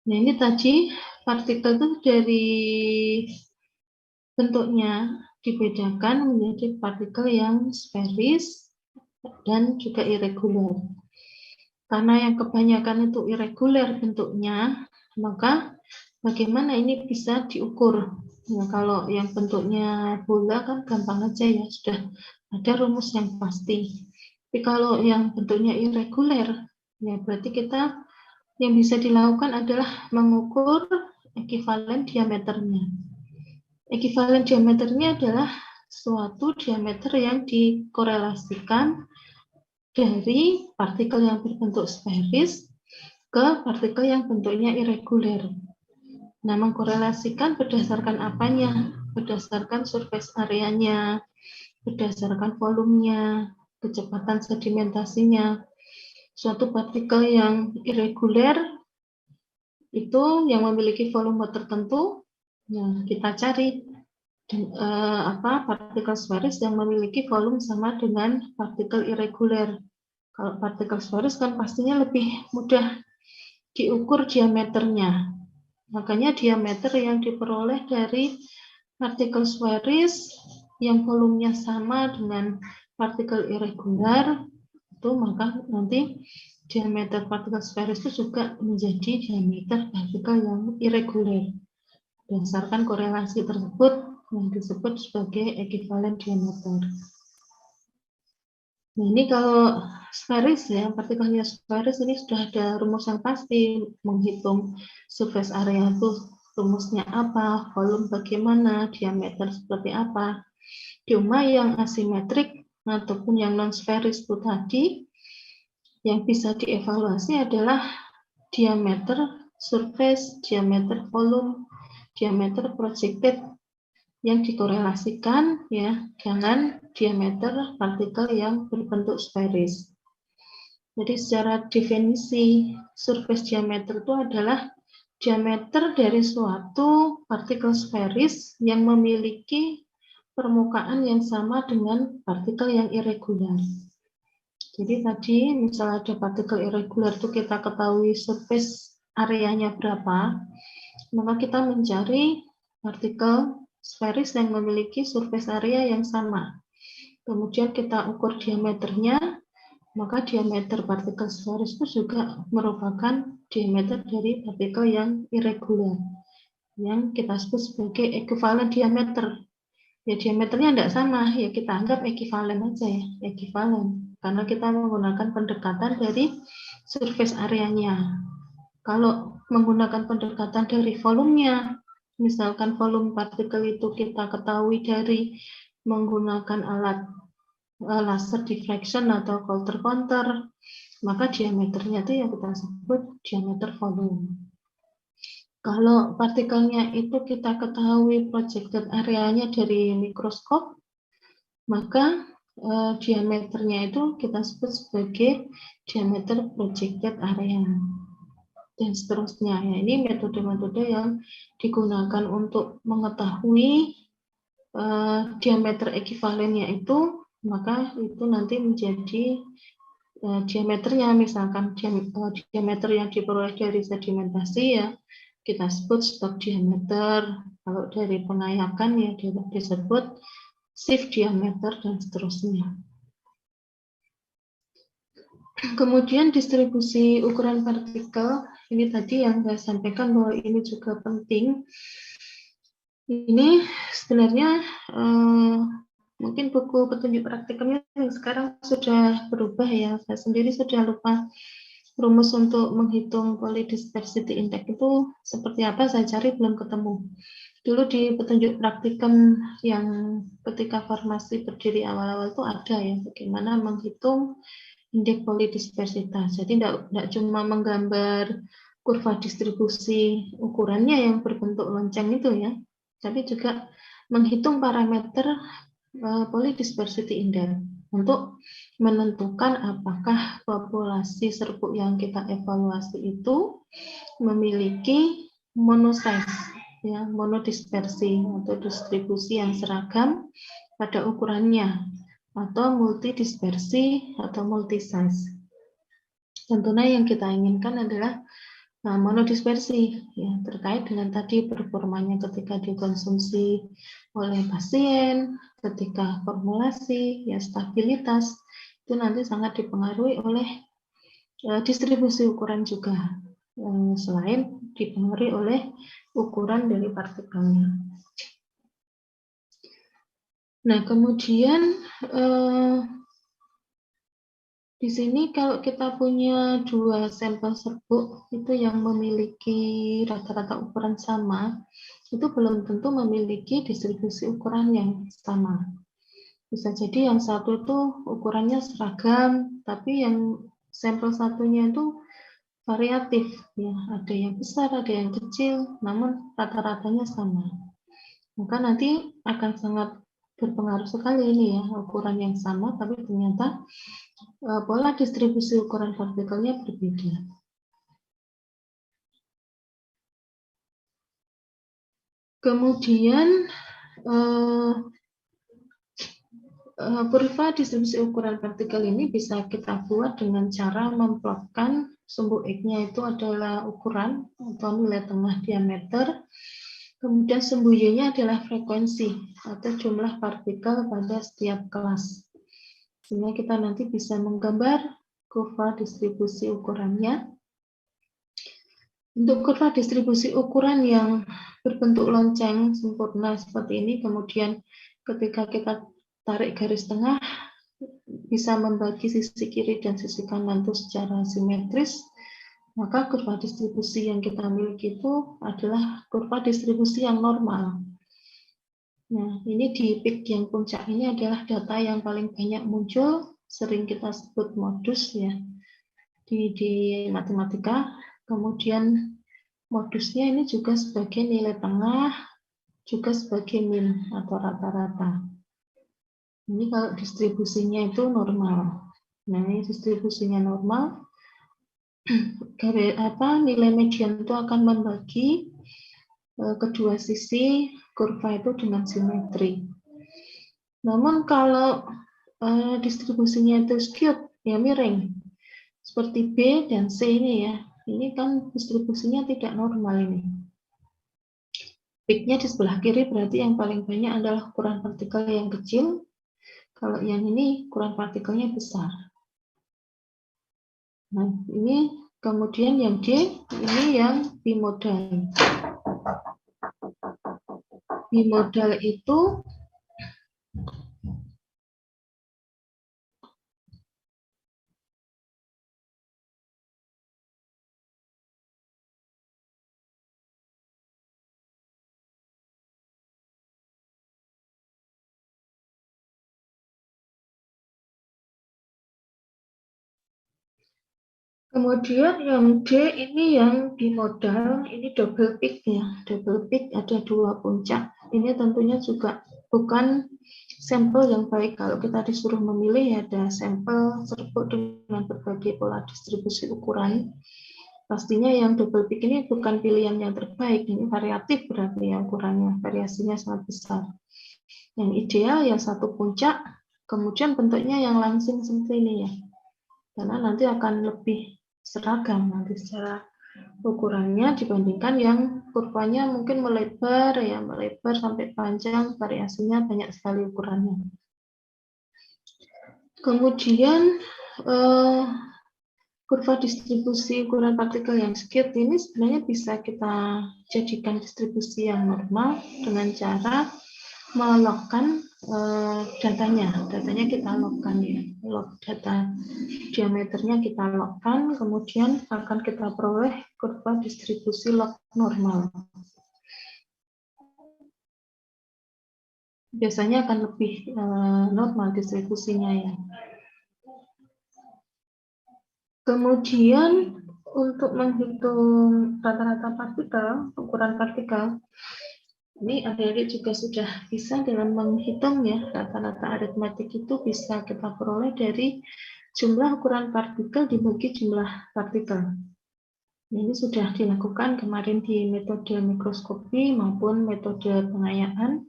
Nah, ini tadi partikel itu dari bentuknya dibedakan menjadi partikel yang sferis dan juga irregular. Karena yang kebanyakan itu irregular bentuknya, maka bagaimana ini bisa diukur? Nah, kalau yang bentuknya bola kan gampang aja ya, sudah ada rumus yang pasti. Tapi kalau yang bentuknya irregular, ya berarti kita yang bisa dilakukan adalah mengukur ekivalen diameternya. Ekivalen diameternya adalah suatu diameter yang dikorelasikan dari partikel yang berbentuk sferis ke partikel yang bentuknya irregular. Nah, mengkorelasikan berdasarkan apanya? Berdasarkan surface areanya, berdasarkan volumenya, kecepatan sedimentasinya. Suatu partikel yang irregular itu yang memiliki volume tertentu, nah kita cari partikel sferis yang memiliki volume sama dengan partikel irregular. Kalau partikel sferis kan pastinya lebih mudah diukur diameternya. Makanya diameter yang diperoleh dari partikel sferis yang volumenya sama dengan partikel irregular itu, maka nanti diameter partikel sferis itu juga menjadi diameter partikel yang irregular. Berdasarkan korelasi tersebut yang disebut sebagai ekivalen diameter. Nah, ini kalau sferis ya, partikelnya sferis ini sudah ada rumus yang pasti, menghitung surface area itu rumusnya apa, volume bagaimana, diameter seperti apa. Cuma yang asimetrik ataupun yang non sferis itu tadi, yang bisa dievaluasi adalah diameter surface, diameter volume, diameter projected yang dikorelasikan ya dengan diameter partikel yang berbentuk sferis. Jadi secara definisi surface diameter itu adalah diameter dari suatu partikel sferis yang memiliki permukaan yang sama dengan partikel yang irregular. Jadi tadi misal ada partikel irregular itu kita ketahui surface areanya berapa, maka kita mencari partikel sferis yang memiliki surface area yang sama. Kemudian kita ukur diameternya, maka diameter partikel sferis itu juga merupakan diameter dari partikel yang irregular, yang kita sebut sebagai ekivalen diameter. Ya diameternya tidak sama, ya kita anggap ekivalen aja ya, ekivalen. Karena kita menggunakan pendekatan dari surface areanya. Kalau menggunakan pendekatan dari volumenya, misalkan volume partikel itu kita ketahui dari menggunakan alat laser diffraction atau Coulter counter, maka diameternya itu yang kita sebut diameter volume. Kalau partikelnya itu kita ketahui projected areanya dari mikroskop, maka diameternya itu kita sebut sebagai diameter projected area. Dan seterusnya. Ya, ini metode-metode yang digunakan untuk mengetahui diameter ekivalennya itu, maka itu nanti menjadi diameternya, misalkan diameter yang diperoleh dari sedimentasi ya kita sebut stok diameter, kalau dari pengayakan ya disebut shift diameter dan seterusnya. Kemudian distribusi ukuran partikel, ini tadi yang saya sampaikan bahwa ini juga penting. Ini sebenarnya mungkin buku petunjuk praktikumnya yang sekarang sudah berubah ya, saya sendiri sudah lupa rumus untuk menghitung polydispersity index itu seperti apa, saya cari belum ketemu. Dulu di petunjuk praktikum yang ketika farmasi berdiri awal-awal itu ada ya, bagaimana menghitung indeks polydispersitas. Jadi tidak cuma menggambar kurva distribusi ukurannya yang berbentuk lonceng itu ya, tapi juga menghitung parameter polydispersity index. untuk menentukan apakah populasi serbuk yang kita evaluasi itu memiliki monosize, ya, monodispersi atau distribusi yang seragam pada ukurannya, atau multidispersi atau multisize. Tentunya yang kita inginkan adalah monodispersi, ya, terkait dengan tadi performanya ketika dikonsumsi oleh pasien, ketika formulasi, ya, stabilitas itu nanti sangat dipengaruhi oleh distribusi ukuran juga, selain dipengaruhi oleh ukuran dari partikelnya. Nah, kemudian di sini kalau kita punya dua sampel serbuk itu yang memiliki rata-rata ukuran sama, itu belum tentu memiliki distribusi ukuran yang sama. Bisa jadi yang satu itu ukurannya seragam, tapi yang sampel satunya itu variatif, ya, ada yang besar, ada yang kecil, namun rata-ratanya sama. Maka nanti akan sangat berpengaruh sekali ini, ya, ukuran yang sama, tapi ternyata pola distribusi ukuran partikelnya berbeda. Kemudian kurva distribusi ukuran partikel ini bisa kita buat dengan cara memplotkan sumbu X-nya itu adalah ukuran atau nilai tengah diameter, kemudian sumbu Y-nya adalah frekuensi atau jumlah partikel pada setiap kelas. Sehingga kita nanti bisa menggambar kurva distribusi ukurannya. Untuk kurva distribusi ukuran yang berbentuk lonceng sempurna seperti ini, kemudian ketika kita tarik garis tengah, bisa membagi sisi kiri dan sisi kanan itu secara simetris, maka kurva distribusi yang kita miliki itu adalah kurva distribusi yang normal. Nah, ini di peak yang puncak ini adalah data yang paling banyak muncul, sering kita sebut modus, ya, di matematika. Kemudian modusnya ini juga sebagai nilai tengah, juga sebagai min atau rata-rata. Ini kalau distribusinya itu normal. Nah, ini distribusinya normal. Nilai median itu akan membagi kedua sisi kurva itu dengan simetri. Namun kalau distribusinya itu skewed, ya, miring, seperti B dan C ini, ya, ini kan distribusinya tidak normal ini. Peak-nya di sebelah kiri berarti yang paling banyak adalah ukuran partikel yang kecil. Kalau yang ini ukuran partikelnya besar. Nah, ini kemudian yang D ini yang bimodal. Bimodal itu kemudian yang D ini yang bimodal, ini double peak, ya. Double peak ada dua puncak. Ini tentunya juga bukan sampel yang baik. Kalau kita disuruh memilih, ya, ada sampel serbuk dengan berbagai pola distribusi ukuran. Pastinya yang double peak ini bukan pilihan yang terbaik. Ini variatif berarti, ya, ukurannya. Variasinya sangat besar. Yang ideal yang satu puncak, kemudian bentuknya yang langsing seperti ini, ya. Karena nanti akan lebih seragam nanti secara ukurannya dibandingkan yang kurvanya mungkin melebar, ya, melebar sampai panjang, variasinya banyak sekali ukurannya. Kemudian kurva distribusi ukuran partikel yang skewed ini sebenarnya bisa kita jadikan distribusi yang normal dengan cara melogkan datanya kita logkan, ya, log data diameternya kita logkan, kemudian akan kita peroleh kurva distribusi log normal. Biasanya akan lebih normal distribusinya, ya. Kemudian untuk menghitung rata-rata partikel, ukuran partikel, Ini adik-adik juga sudah bisa dalam menghitung ya, rata-rata aritmetik itu bisa kita peroleh dari jumlah ukuran partikel dibagi jumlah partikel. Ini sudah dilakukan kemarin di metode mikroskopi maupun metode pengayaan.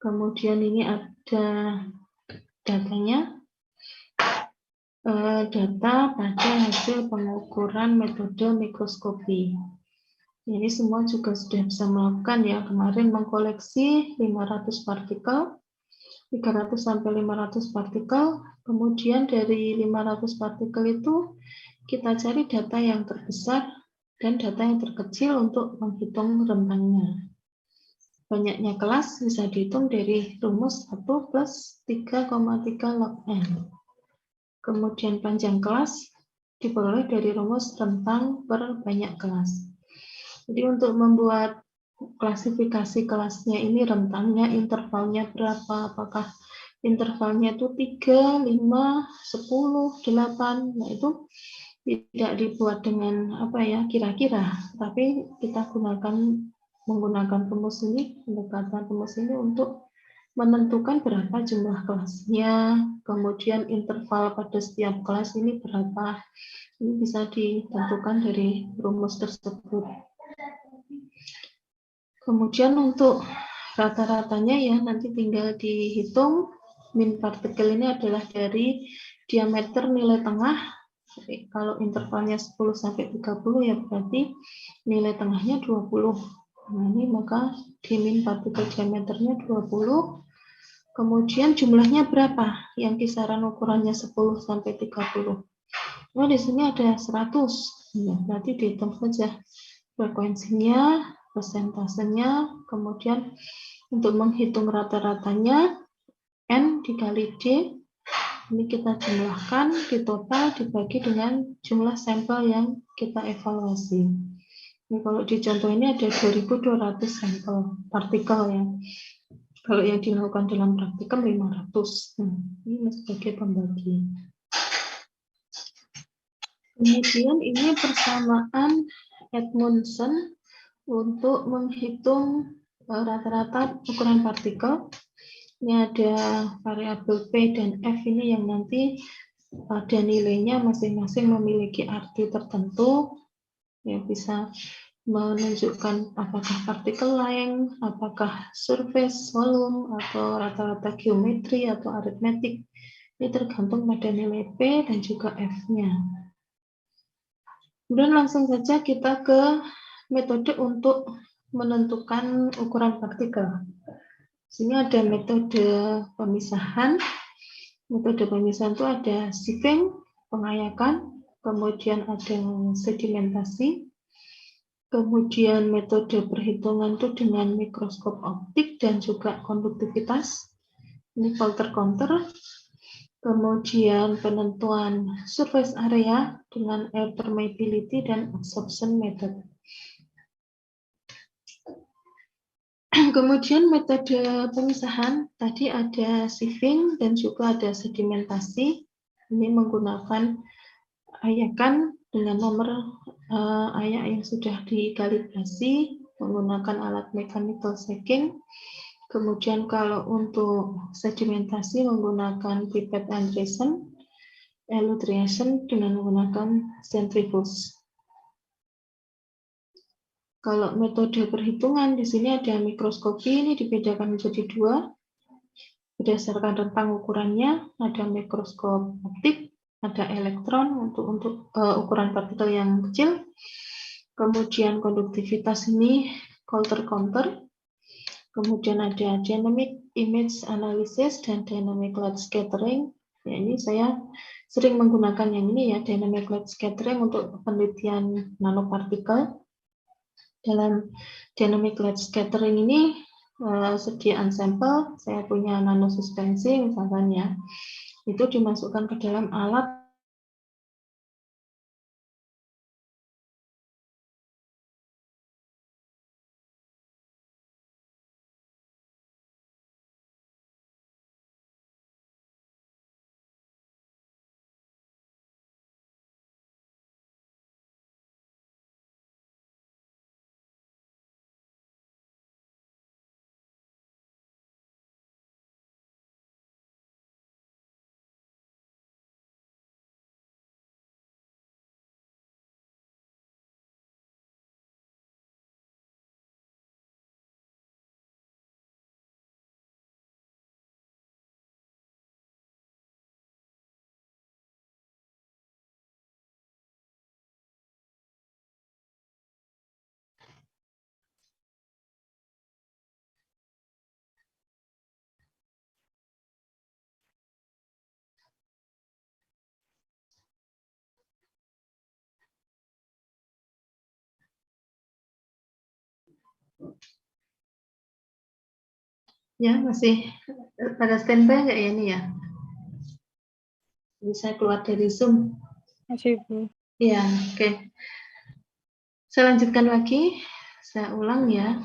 Kemudian ini ada datanya, data pada hasil pengukuran metode mikroskopi. Ini semua juga sudah bisa melakukan ya, kemarin mengkoleksi 500 partikel, 300 sampai 500 partikel, kemudian dari 500 partikel itu kita cari data yang terbesar dan data yang terkecil untuk menghitung rentangnya. Banyaknya kelas bisa dihitung dari rumus 1 plus 3,3 log N. Kemudian panjang kelas diperoleh dari rumus rentang per banyak kelas. Jadi untuk membuat klasifikasi kelasnya ini rentangnya, intervalnya berapa, apakah intervalnya itu 3, 5, 10, 8, nah itu tidak dibuat dengan apa ya kira-kira, tapi kita menggunakan rumus ini, pendekatan rumus ini untuk menentukan berapa jumlah kelasnya, kemudian interval pada setiap kelas ini berapa, ini bisa ditentukan dari rumus tersebut. Kemudian untuk rata-ratanya ya nanti tinggal dihitung. Min partikel ini adalah dari diameter nilai tengah. Kalau intervalnya 10 sampai 30 ya berarti nilai tengahnya 20. Nah, ini maka di min partikel diameternya 20. Kemudian jumlahnya berapa? Yang kisaran ukurannya 10 sampai 30. Oh, di sini ada 100. Ya, berarti dihitung saja frekuensinya, persentasenya, kemudian untuk menghitung rata-ratanya N dikali D, ini kita jumlahkan, ditotal, dibagi dengan jumlah sampel yang kita evaluasi. Ini kalau di contoh ini ada 2.200 sampel partikel ya. Kalau yang dilakukan dalam praktikum 500. Ini sebagai pembagi. Kemudian ini persamaan Edmondson untuk menghitung rata-rata ukuran partikel. Ini ada variabel P dan F ini yang nanti pada nilainya masing-masing memiliki arti tertentu. Ya, bisa menunjukkan apakah partikel length, apakah surface volume, atau rata-rata geometri atau aritmetik. Ini tergantung pada nilai P dan juga F-nya. Kemudian langsung saja kita ke metode untuk menentukan ukuran partikel. Sini ada metode pemisahan. Metode pemisahan itu ada sieving, pengayakan, kemudian ada sedimentasi, kemudian metode perhitungan itu dengan mikroskop optik dan juga konduktivitas. Ini Coulter counter. Kemudian penentuan surface area dengan air permeability dan absorption method. Kemudian metode pemisahan, tadi ada sieving dan juga ada sedimentasi. Ini menggunakan ayakan dengan nomor ayak yang sudah dikalibrasi, menggunakan alat mechanical shaking. Kemudian kalau untuk sedimentasi menggunakan pipette Andresen, elutriation dengan menggunakan centrifuge. Kalau metode perhitungan di sini ada mikroskopi, ini dibedakan menjadi dua berdasarkan rentang ukurannya. Ada mikroskop optik, ada elektron untuk ukuran partikel yang kecil. Kemudian konduktivitas ini Coulter counter. Kemudian ada dynamic image analysis dan dynamic light scattering. Ya, ini saya sering menggunakan yang ini ya, dynamic light scattering untuk penelitian nanopartikel. Dalam dynamic light scattering ini sediaan sampel, saya punya nanosuspensi misalkan ya, itu dimasukkan ke dalam alat Ya, masih pada standby nggak ya ini ya? Bisa keluar dari Zoom? Masih, Bu. Ya, oke. Saya lanjutkan lagi. Saya ulang ya.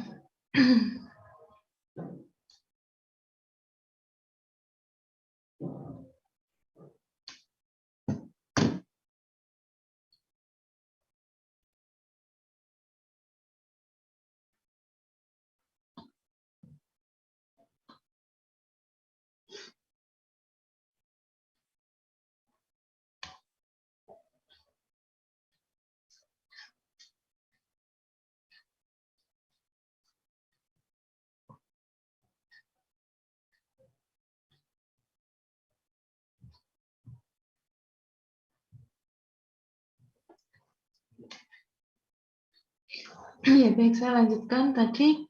Ya, baik, saya lanjutkan tadi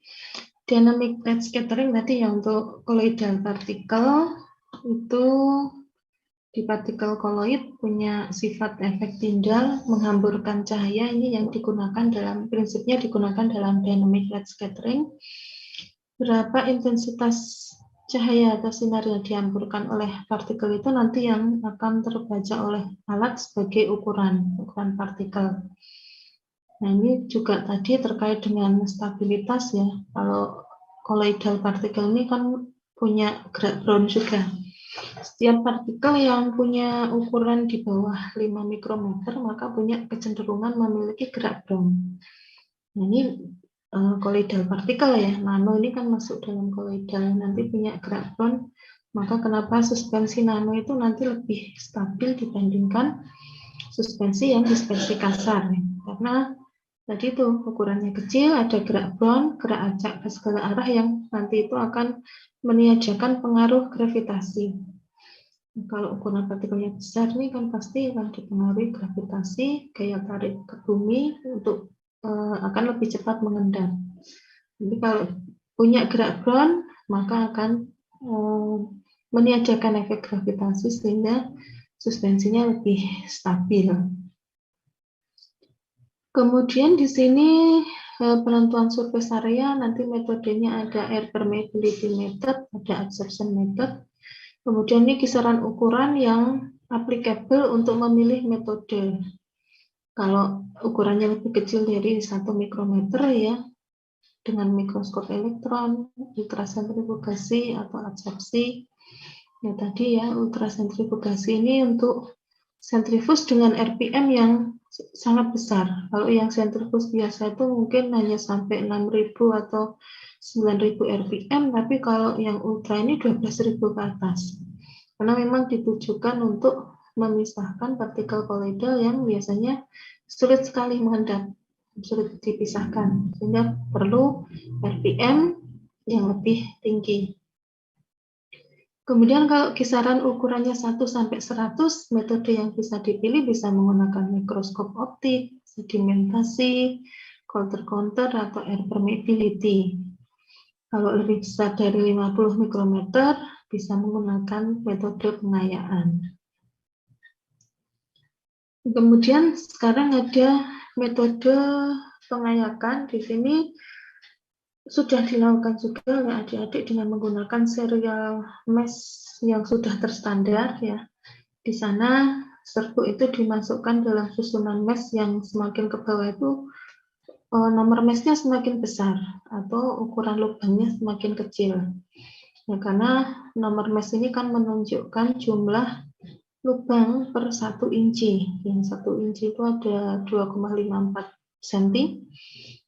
dynamic rate scattering tadi ya untuk colloidal particle itu di partikel koloid punya sifat efek tindal menghamburkan cahaya, ini yang digunakan dalam prinsipnya digunakan dalam dynamic rate scattering. Berapa intensitas cahaya atau sinar yang dihamburkan oleh partikel itu nanti yang akan terbaca oleh alat sebagai ukuran partikel. Nah, ini juga tadi terkait dengan stabilitas ya. Kalau colloidal partikel ini kan punya gerak Brown juga. Setiap partikel yang punya ukuran di bawah 5 mikrometer maka punya kecenderungan memiliki gerak Brown. Nah, ini colloidal partikel ya. Nano ini kan masuk dalam colloidal, nanti punya gerak Brown. Maka kenapa suspensi nano itu nanti lebih stabil dibandingkan suspensi yang dispersi kasar ya. Karena tadi itu ukurannya kecil, ada gerak Brown, gerak acak ke segala arah yang nanti itu akan meniadakan pengaruh gravitasi. Kalau ukuran partikelnya besar nih kan pasti akan dipengaruhi gravitasi, gaya tarik ke bumi untuk akan lebih cepat mengendap. Jadi kalau punya gerak Brown maka akan meniadakan efek gravitasi sehingga suspensinya lebih stabil. Kemudian di sini penentuan surface area nanti metodenya ada air permeability method, ada absorption method. Kemudian ini kisaran ukuran yang applicable untuk memilih metode. Kalau ukurannya lebih kecil dari 1 mikrometer ya, dengan mikroskop elektron, ultrasentrifugasi atau absorpsi. Ya tadi ya, ultrasentrifugasi ini untuk sentrifuge dengan RPM yang sangat besar. Kalau yang sentrifuge biasa itu mungkin hanya sampai 6.000 atau 9.000 RPM, tapi kalau yang ultra ini 12.000 ke atas. Karena memang ditujukan untuk memisahkan partikel koloidal yang biasanya sulit sekali mengendap, sulit dipisahkan, sehingga perlu RPM yang lebih tinggi. Kemudian kalau kisaran ukurannya 1 sampai 100, metode yang bisa dipilih bisa menggunakan mikroskop optik, sedimentasi, counter atau air permeability. Kalau lebih besar dari 50 mikrometer, bisa menggunakan metode pengayaan. Kemudian sekarang ada metode pengayakan. Di sini sudah dilakukan juga ya adik-adik dengan menggunakan serial mesh yang sudah terstandar ya. Di sana serbuk itu dimasukkan dalam susunan mesh yang semakin ke bawah itu nomor meshnya semakin besar atau ukuran lubangnya semakin kecil. Ya, karena nomor mesh ini kan menunjukkan jumlah lubang per 1 inci. Yang 1 inci itu ada 2,54 cm.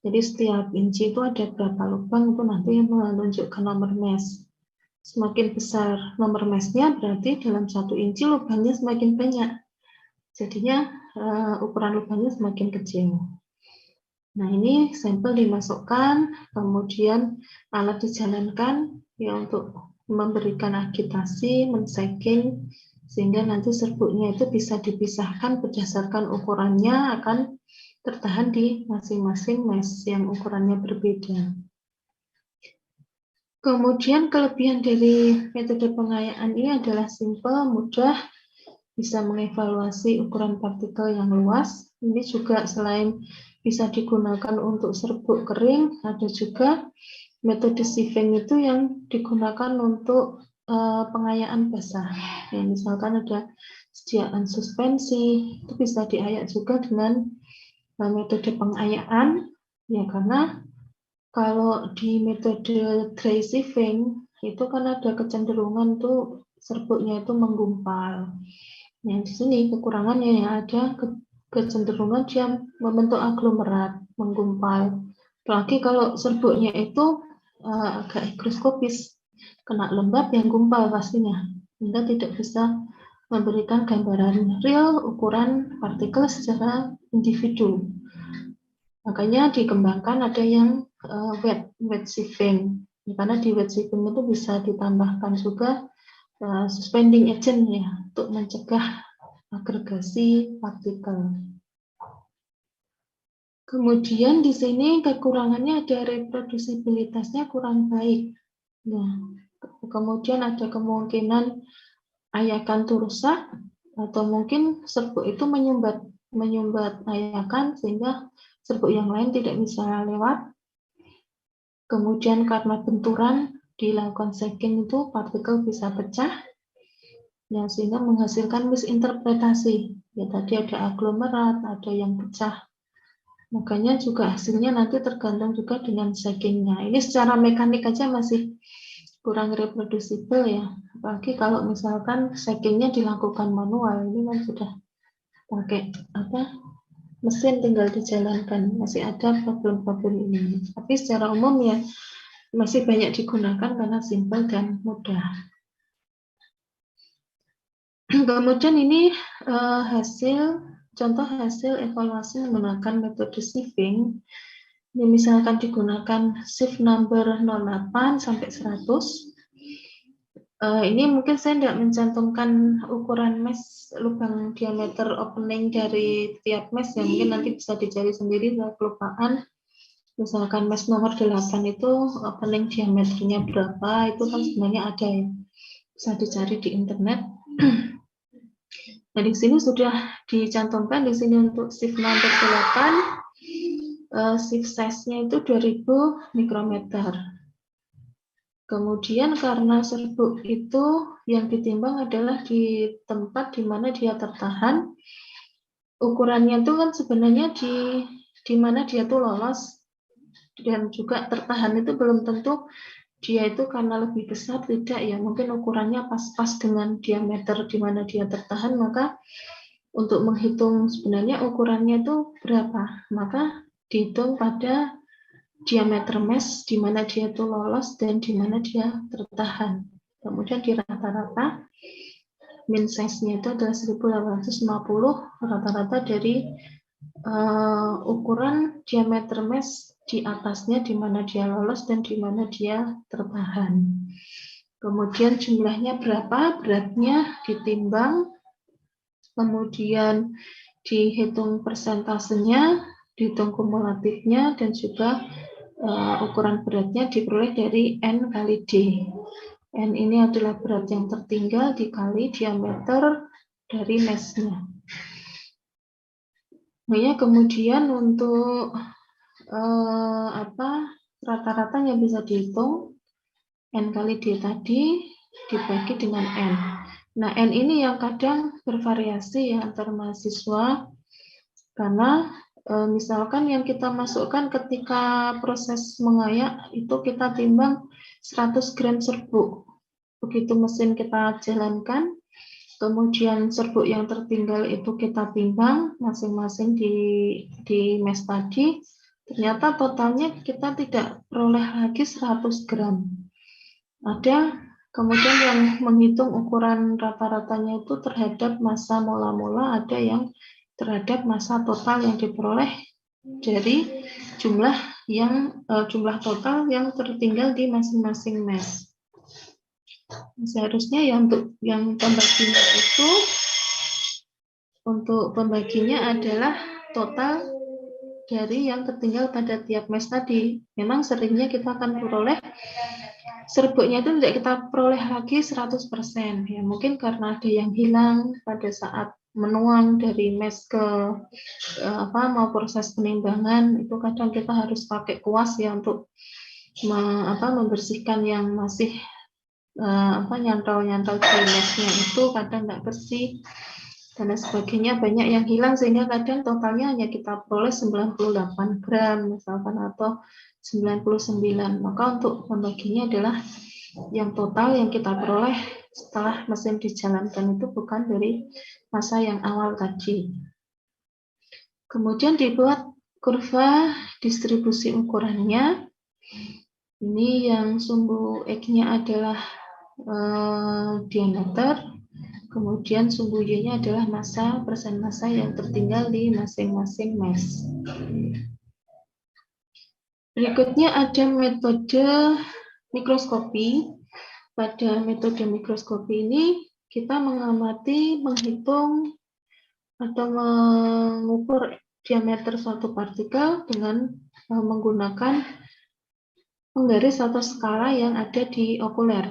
Jadi setiap inci itu ada berapa lubang, itu nanti yang menunjukkan nomor mesh. Semakin besar nomor meshnya berarti dalam 1 inci lubangnya semakin banyak. Jadinya ukuran lubangnya semakin kecil. Nah, ini sampel dimasukkan, kemudian alat dijalankan ya untuk memberikan agitasi, men-shaking, sehingga nanti serbuknya itu bisa dipisahkan berdasarkan ukurannya akan tertahan di masing-masing mesh yang ukurannya berbeda. Kemudian kelebihan dari metode pengayaan ini adalah simpel, mudah, bisa mengevaluasi ukuran partikel yang luas. Ini juga selain bisa digunakan untuk serbuk kering, ada juga metode sieving itu yang digunakan untuk pengayaan basah. Ya, misalkan ada sediaan suspensi, itu bisa diayak juga dengan metode pengayaan, ya karena kalau di metode dry sieving itu kan ada kecenderungan tuh serbuknya itu menggumpal. Yang di sini kekurangannya yang ada kecenderungan dia membentuk aglomerat, menggumpal. Apalagi kalau serbuknya itu agak higroskopis, kena lembab yang gumpal pastinya, sehingga tidak bisa memberikan gambaran real ukuran partikel secara individu. Makanya dikembangkan ada yang wet sieving, karena di wet sieving itu bisa ditambahkan juga suspending agent ya untuk mencegah agregasi partikel. Kemudian di sini kekurangannya ada reprodusibilitasnya kurang baik. Nah, kemudian ada kemungkinan ayakan itu rusak atau mungkin serbuk itu menyumbat ayakan sehingga serbuk yang lain tidak bisa lewat. Kemudian karena benturan dilakukan sagging itu partikel bisa pecah, ya, sehingga menghasilkan misinterpretasi. Ya tadi ada aglomerat, ada yang pecah. Makanya juga hasilnya nanti tergantung juga dengan saggingnya. Ini secara mekanik aja masih kurang reproducible ya. Apalagi kalau misalkan saggingnya dilakukan manual, ini kan sudah pakai mesin tinggal dijalankan. Masih ada problem-problem ini. Tapi secara umum ya masih banyak digunakan karena simpel dan mudah. Kemudian ini contoh hasil evaluasi menggunakan metode sieving. Ini misalkan digunakan sieve number 08 sampai 100. Ini mungkin saya tidak mencantumkan ukuran mesh lubang diameter opening dari tiap mesh ya, mungkin nanti bisa dicari sendiri, saya kelupaan. Misalkan mesh nomor 8 itu opening diameternya berapa, itu kan sebenarnya ada ya, bisa dicari di internet. Nah, di sini sudah dicantumkan di sini untuk sieve number 8, sieve size-nya itu 2000 mikrometer. Kemudian karena serbuk itu yang ditimbang adalah di tempat di mana dia tertahan, ukurannya itu kan sebenarnya di mana dia tuh lolos, dan juga tertahan itu belum tentu dia itu karena lebih besar, tidak ya, mungkin ukurannya pas-pas dengan diameter di mana dia tertahan. Maka untuk menghitung sebenarnya ukurannya itu berapa, maka dihitung pada diameter mesh di mana dia itu lolos dan di mana dia tertahan. Kemudian di rata-rata min size-nya itu adalah 1850, rata-rata dari ukuran diameter mesh di atasnya di mana dia lolos dan di mana dia tertahan. Kemudian jumlahnya berapa, beratnya ditimbang, kemudian dihitung persentasenya, dihitung kumulatifnya, dan juga ukuran beratnya diperoleh dari N kali D. N ini adalah berat yang tertinggal dikali diameter dari mesh-nya. Nah, kemudian untuk rata-ratanya bisa dihitung, N kali D tadi dibagi dengan N. Nah, N ini yang kadang bervariasi ya antar mahasiswa, karena misalkan yang kita masukkan ketika proses mengayak itu kita timbang 100 gram serbuk. Begitu mesin kita jalankan, kemudian serbuk yang tertinggal itu kita timbang masing-masing di mesh tadi, ternyata totalnya kita tidak peroleh lagi 100 gram. Ada kemudian yang menghitung ukuran rata-ratanya itu terhadap massa mola-mola, ada yang terhadap massa total yang diperoleh dari jumlah total yang tertinggal di masing-masing mesh. Seharusnya ya untuk yang pembaginya itu, untuk pembaginya adalah total dari yang tertinggal pada tiap mesh tadi. Memang seringnya kita akan peroleh serbuknya itu tidak kita peroleh lagi 100%. Ya, mungkin karena ada yang hilang pada saat menuang dari mesh ke mau proses penimbangan, itu kadang kita harus pakai kuas ya untuk membersihkan yang masih nyantol-nyantol di meshnya itu kadang nggak bersih dan sebagainya, banyak yang hilang sehingga kadang totalnya hanya kita peroleh 98 gram misalkan atau 99. Maka untuk membaginya adalah yang total yang kita peroleh setelah mesin dijalankan itu bukan dari masa yang awal tadi. Kemudian dibuat kurva distribusi ukurannya. Ini yang sumbu X-nya adalah diameter, kemudian sumbu Y-nya adalah massa, persen massa yang tertinggal di masing-masing mesh. Berikutnya ada metode mikroskopi. Pada metode mikroskopi ini kita mengamati, menghitung, atau mengukur diameter suatu partikel dengan menggunakan penggaris atau skala yang ada di okuler.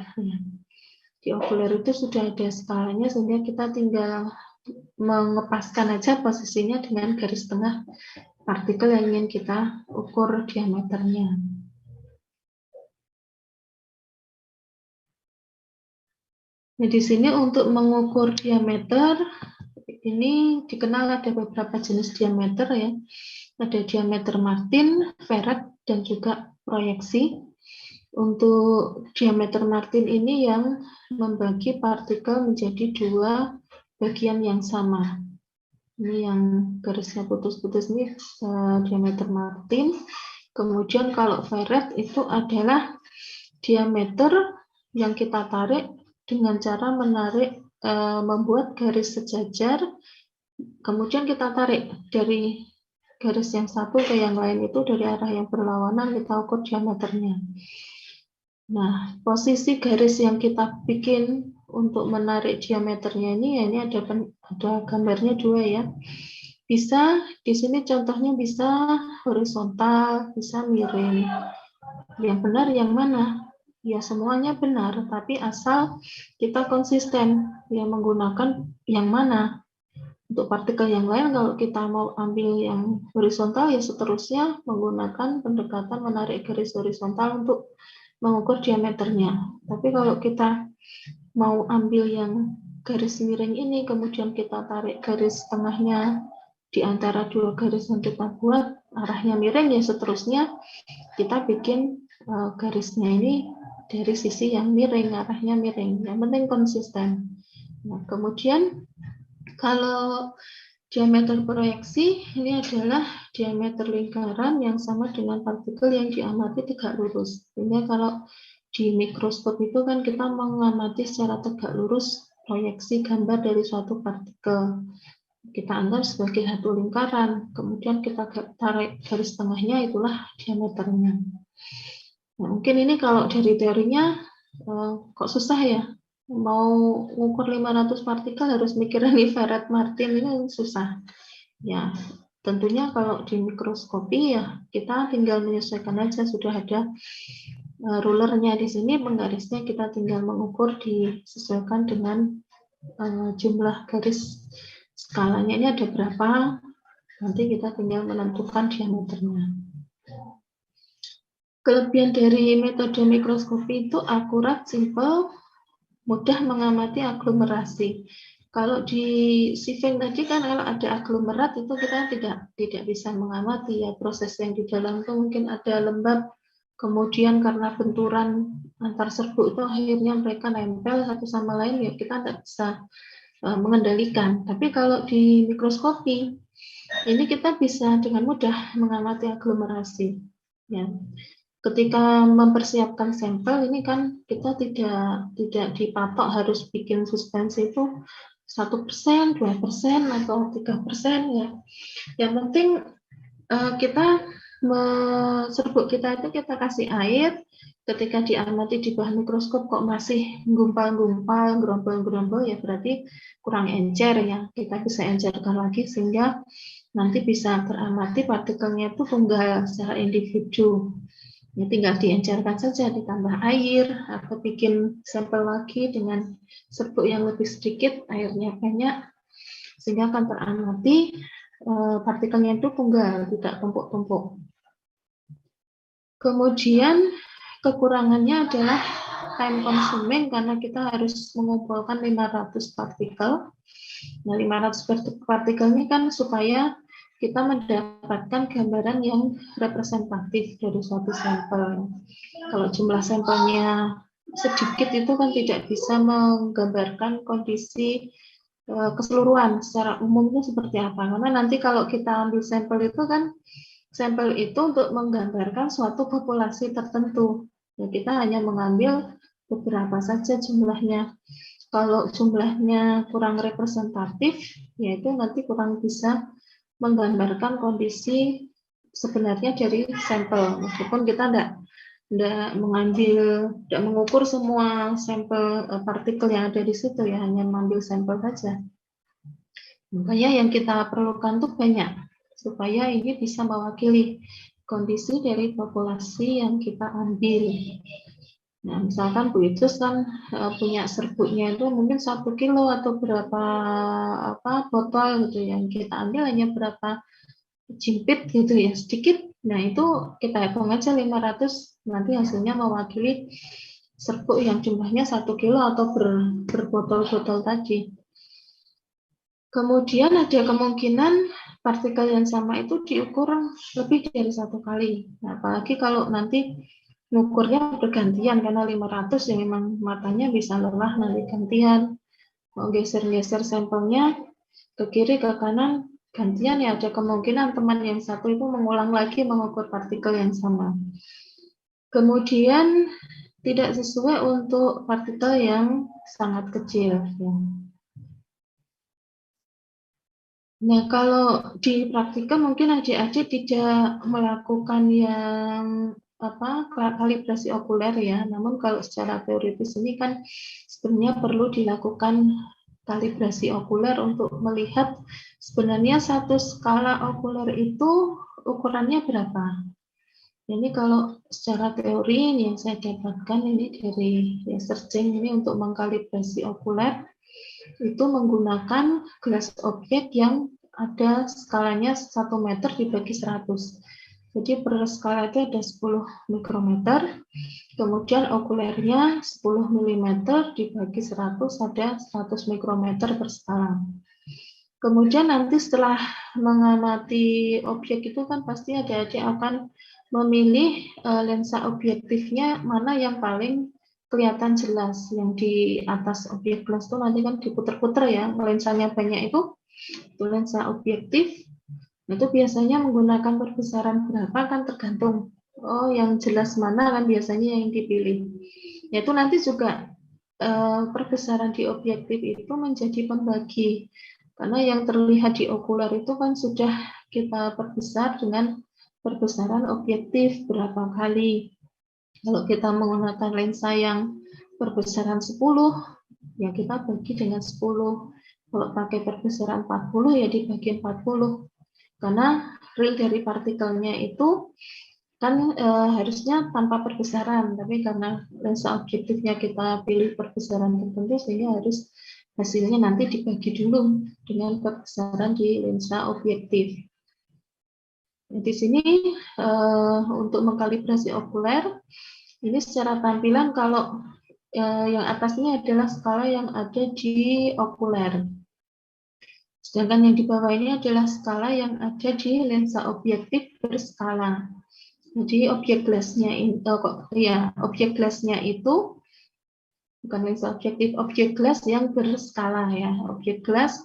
Di okuler itu sudah ada skalanya sehingga kita tinggal mengepaskan aja posisinya dengan garis tengah partikel yang ingin kita ukur diameternya. Nah, di sini untuk mengukur diameter ini dikenal ada beberapa jenis diameter ya. Ada diameter Martin, Verret, dan juga proyeksi. Untuk diameter Martin ini yang membagi partikel menjadi dua bagian yang sama. Ini yang garisnya putus-putus ini diameter Martin. Kemudian kalau Verret itu adalah diameter yang kita tarik dengan cara menarik, membuat garis sejajar, kemudian kita tarik dari garis yang satu ke yang lain itu dari arah yang berlawanan, kita ukur diameternya. Nah, posisi garis yang kita bikin untuk menarik diameternya ini, ya ini ada gambarnya dua ya. Bisa, di sini contohnya bisa horizontal, bisa miring. Yang benar yang mana? Ya semuanya benar, tapi asal kita konsisten ya menggunakan yang mana. Untuk partikel yang lain, kalau kita mau ambil yang horizontal, ya seterusnya menggunakan pendekatan menarik garis horizontal untuk mengukur diameternya. Tapi kalau kita mau ambil yang garis miring ini, kemudian kita tarik garis tengahnya di antara dua garis yang kita buat, arahnya miring, ya seterusnya kita bikin garisnya ini dari sisi yang miring, arahnya miring. Yang penting konsisten. Nah, kemudian kalau diameter proyeksi ini adalah diameter lingkaran yang sama dengan partikel yang diamati tegak lurus. Sehingga kalau di mikroskop itu kan kita mengamati secara tegak lurus proyeksi gambar dari suatu partikel. Kita anggap sebagai satu lingkaran, kemudian kita tarik garis tengahnya, itulah diameternya. Nah, mungkin ini kalau dari teorinya kok susah ya, mau ngukur 500 partikel harus mikirin Verret Martin, ini susah. Ya, tentunya kalau di mikroskopi ya kita tinggal menyesuaikan aja, sudah ada rulernya di sini, penggarisnya kita tinggal mengukur disesuaikan dengan jumlah garis skalanya ini ada berapa, nanti kita tinggal menentukan diameternya. Kelebihan dari metode mikroskopi itu akurat, simpel, mudah mengamati aglomerasi. Kalau di Siveng tadi kan kalau ada aglomerat itu kita tidak bisa mengamati ya proses yang di dalam itu, mungkin ada lembab, kemudian karena benturan antar serbuk itu akhirnya mereka nempel satu sama lain, ya kita tidak bisa mengendalikan. Tapi kalau di mikroskopi ini kita bisa dengan mudah mengamati aglomerasi. Ya. Ketika mempersiapkan sampel ini kan kita tidak dipatok harus bikin suspensi itu 1%, 2%, atau 3% ya. Yang penting kita serbuk kita itu kita kasih air, ketika diamati di bawah mikroskop kok masih gumpal-gumpal, gerombol-gerombol, ya berarti kurang encer ya. Kita bisa encerkan lagi sehingga nanti bisa teramati partikelnya itu tunggal secara individu. Ya, tinggal diencerkan saja, ditambah air, atau bikin sampel lagi dengan serbuk yang lebih sedikit, airnya banyak, sehingga akan teramati partikelnya itu tunggal, tidak tumpuk-tumpuk. Kemudian kekurangannya adalah time consuming karena kita harus mengumpulkan 500 partikel. Nah, 500 partikel ini kan supaya kita mendapatkan gambaran yang representatif dari suatu sampel. Kalau jumlah sampelnya sedikit itu kan tidak bisa menggambarkan kondisi keseluruhan secara umumnya seperti apa. Karena nanti kalau kita ambil sampel itu kan sampel itu untuk menggambarkan suatu populasi tertentu. Ya, kita hanya mengambil beberapa saja jumlahnya. Kalau jumlahnya kurang representatif, yaitu nanti kurang bisa menggambarkan kondisi sebenarnya dari sampel. Meskipun kita tidak mengukur semua sampel partikel yang ada di situ, ya hanya mengambil sampel saja. Makanya yang kita perlukan tuh banyak, supaya ini bisa mewakili kondisi dari populasi yang kita ambil. Nah, misalkan Bu Icus kan punya serbuknya itu mungkin 1 kilo atau berapa botol gitu, yang kita ambil hanya berapa jimpit gitu ya, sedikit. Nah, itu kita hitung aja 500, nanti hasilnya mewakili serbuk yang jumlahnya 1 kilo atau berbotol-botol tadi. Kemudian ada kemungkinan partikel yang sama itu diukur lebih dari 1 kali. Nah, apalagi kalau nanti ngukurnya bergantian, karena 500 ya memang matanya bisa lelah nanti gantian. Mau geser-geser sampelnya ke kiri ke kanan gantian, ya ada kemungkinan teman yang satu itu mengulang lagi mengukur partikel yang sama. Kemudian tidak sesuai untuk partikel yang sangat kecil. Nah, kalau di praktikum mungkin adik-adik tidak melakukan yang kalibrasi okuler ya, namun kalau secara teoritis ini kan sebenarnya perlu dilakukan kalibrasi okuler untuk melihat sebenarnya satu skala okuler itu ukurannya berapa. Ini kalau secara teori yang saya dapatkan ini dari searching ini untuk mengkalibrasi okuler itu menggunakan gelas objek yang ada skalanya 1 meter dibagi 100. Jadi per skala itu ada 10 mikrometer, kemudian okulernya 10 mm dibagi 100 ada 100 mikrometer per skala. Kemudian nanti setelah mengamati objek itu kan pasti adik-adik akan memilih lensa objektifnya mana yang paling kelihatan jelas. Yang di atas objek gelas itu nanti kan diputer-puter ya, lensanya banyak itu lensa objektif. Itu biasanya menggunakan perbesaran berapa kan tergantung. Oh, yang jelas mana kan biasanya yang dipilih. Yaitu nanti juga perbesaran di objektif itu menjadi pembagi. Karena yang terlihat di okuler itu kan sudah kita perbesar dengan perbesaran objektif berapa kali. Kalau kita menggunakan lensa yang perbesaran 10, ya kita bagi dengan 10. Kalau pakai perbesaran 40, ya dibagi 40. Karena real dari partikelnya itu kan harusnya tanpa perbesaran, tapi karena lensa objektifnya kita pilih perbesaran tertentu, sehingga harus hasilnya nanti dibagi dulu dengan perbesaran di lensa objektif. Di sini untuk mengkalibrasi okuler, ini secara tampilan kalau yang atas ini adalah skala yang ada di okuler. Sedangkan yang di bawah ini adalah skala yang ada di lensa objektif berskala. Jadi objek glassnya itu bukan lensa objektif, objek glass yang berskala ya. Objek glass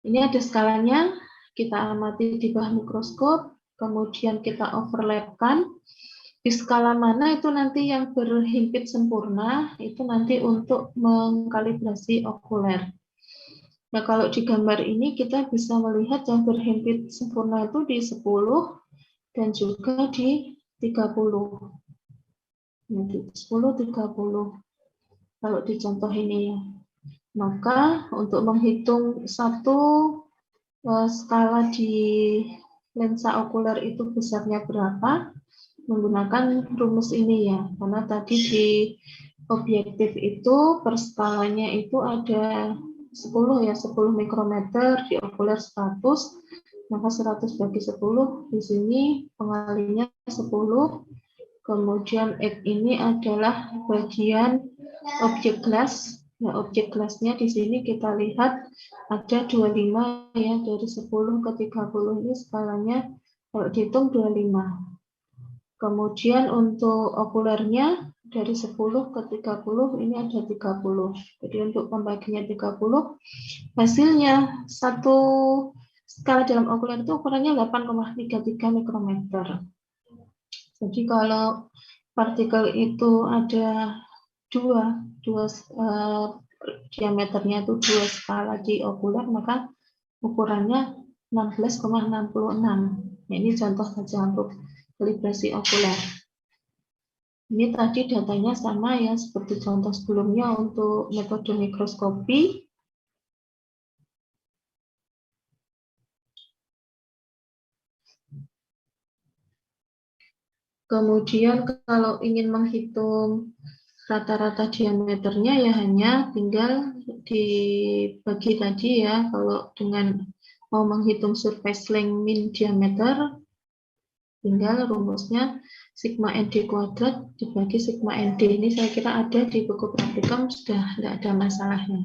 ini ada skalanya, kita amati di bawah mikroskop, kemudian kita overlapkan. Di skala mana itu nanti yang berhimpit sempurna, itu nanti untuk mengkalibrasi okuler. Nah, kalau di gambar ini kita bisa melihat yang berhimpit sempurna itu di 10 dan juga di 30. Nah, di 10, 30. Kalau di contoh ini ya. Maka untuk menghitung satu skala di lensa okuler itu besarnya berapa, menggunakan rumus ini ya. Karena tadi di objektif itu per skalanya itu ada 10 ya, 10 mikrometer di okuler 100, maka 100 bagi 10 di sini pengalinya 10. Kemudian X ini adalah bagian objek kelas. Nah, objek kelasnya di sini kita lihat ada 25 ya, dari 10 ke 30 ini skalanya kalau dihitung 25. Kemudian untuk okulernya dari 10 ke 30 ini ada 30. Jadi untuk pembaginya 30, hasilnya satu skala dalam okuler itu ukurannya 8,33 mikrometer. Jadi kalau partikel itu ada dua diameternya itu 2 skala di okuler, maka ukurannya 16,66. Nah, ini contoh saja untuk kalibrasi okuler. Ini tadi datanya sama ya seperti contoh sebelumnya untuk metode mikroskopi. Kemudian kalau ingin menghitung rata-rata diameternya ya hanya tinggal dibagi tadi ya. Kalau dengan mau menghitung surface length min diameter, tinggal rumusnya sigma nd kuadrat dibagi sigma nd. Ini saya kira ada di buku praktikum, sudah tidak ada masalahnya.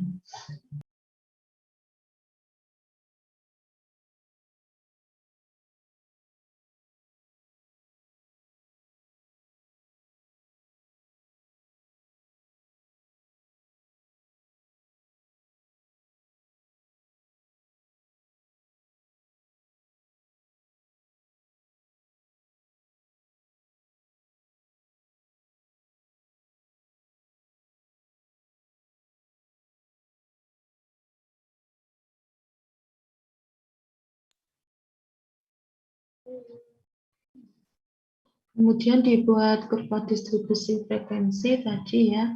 Kemudian dibuat kurva distribusi frekuensi tadi ya.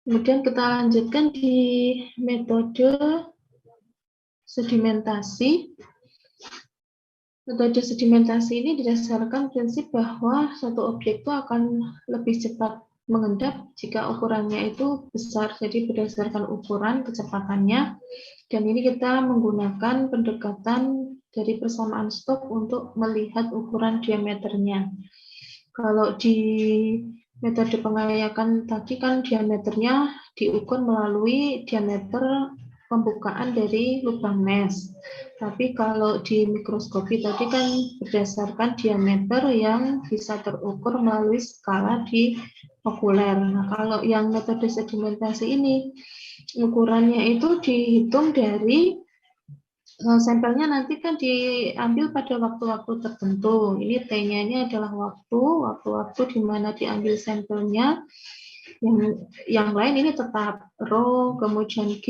Kemudian kita lanjutkan di metode sedimentasi. Metode sedimentasi ini didasarkan prinsip bahwa suatu objek itu akan lebih cepat mengendap jika ukurannya itu besar. Jadi berdasarkan ukuran kecepatannya. Dan ini kita menggunakan pendekatan dari persamaan Stokes untuk melihat ukuran diameternya. Kalau di metode pengayakan tadi kan diameternya diukur melalui diameter pembukaan dari lubang mesh. Tapi kalau di mikroskopi tadi kan berdasarkan diameter yang bisa terukur melalui skala di okuler. Nah, kalau yang metode sedimentasi ini ukurannya itu dihitung dari sampelnya nanti kan diambil pada waktu-waktu tertentu. Ini T-nya ini adalah waktu-waktu di mana diambil sampelnya. Yang lain ini tetap rho, kemudian G,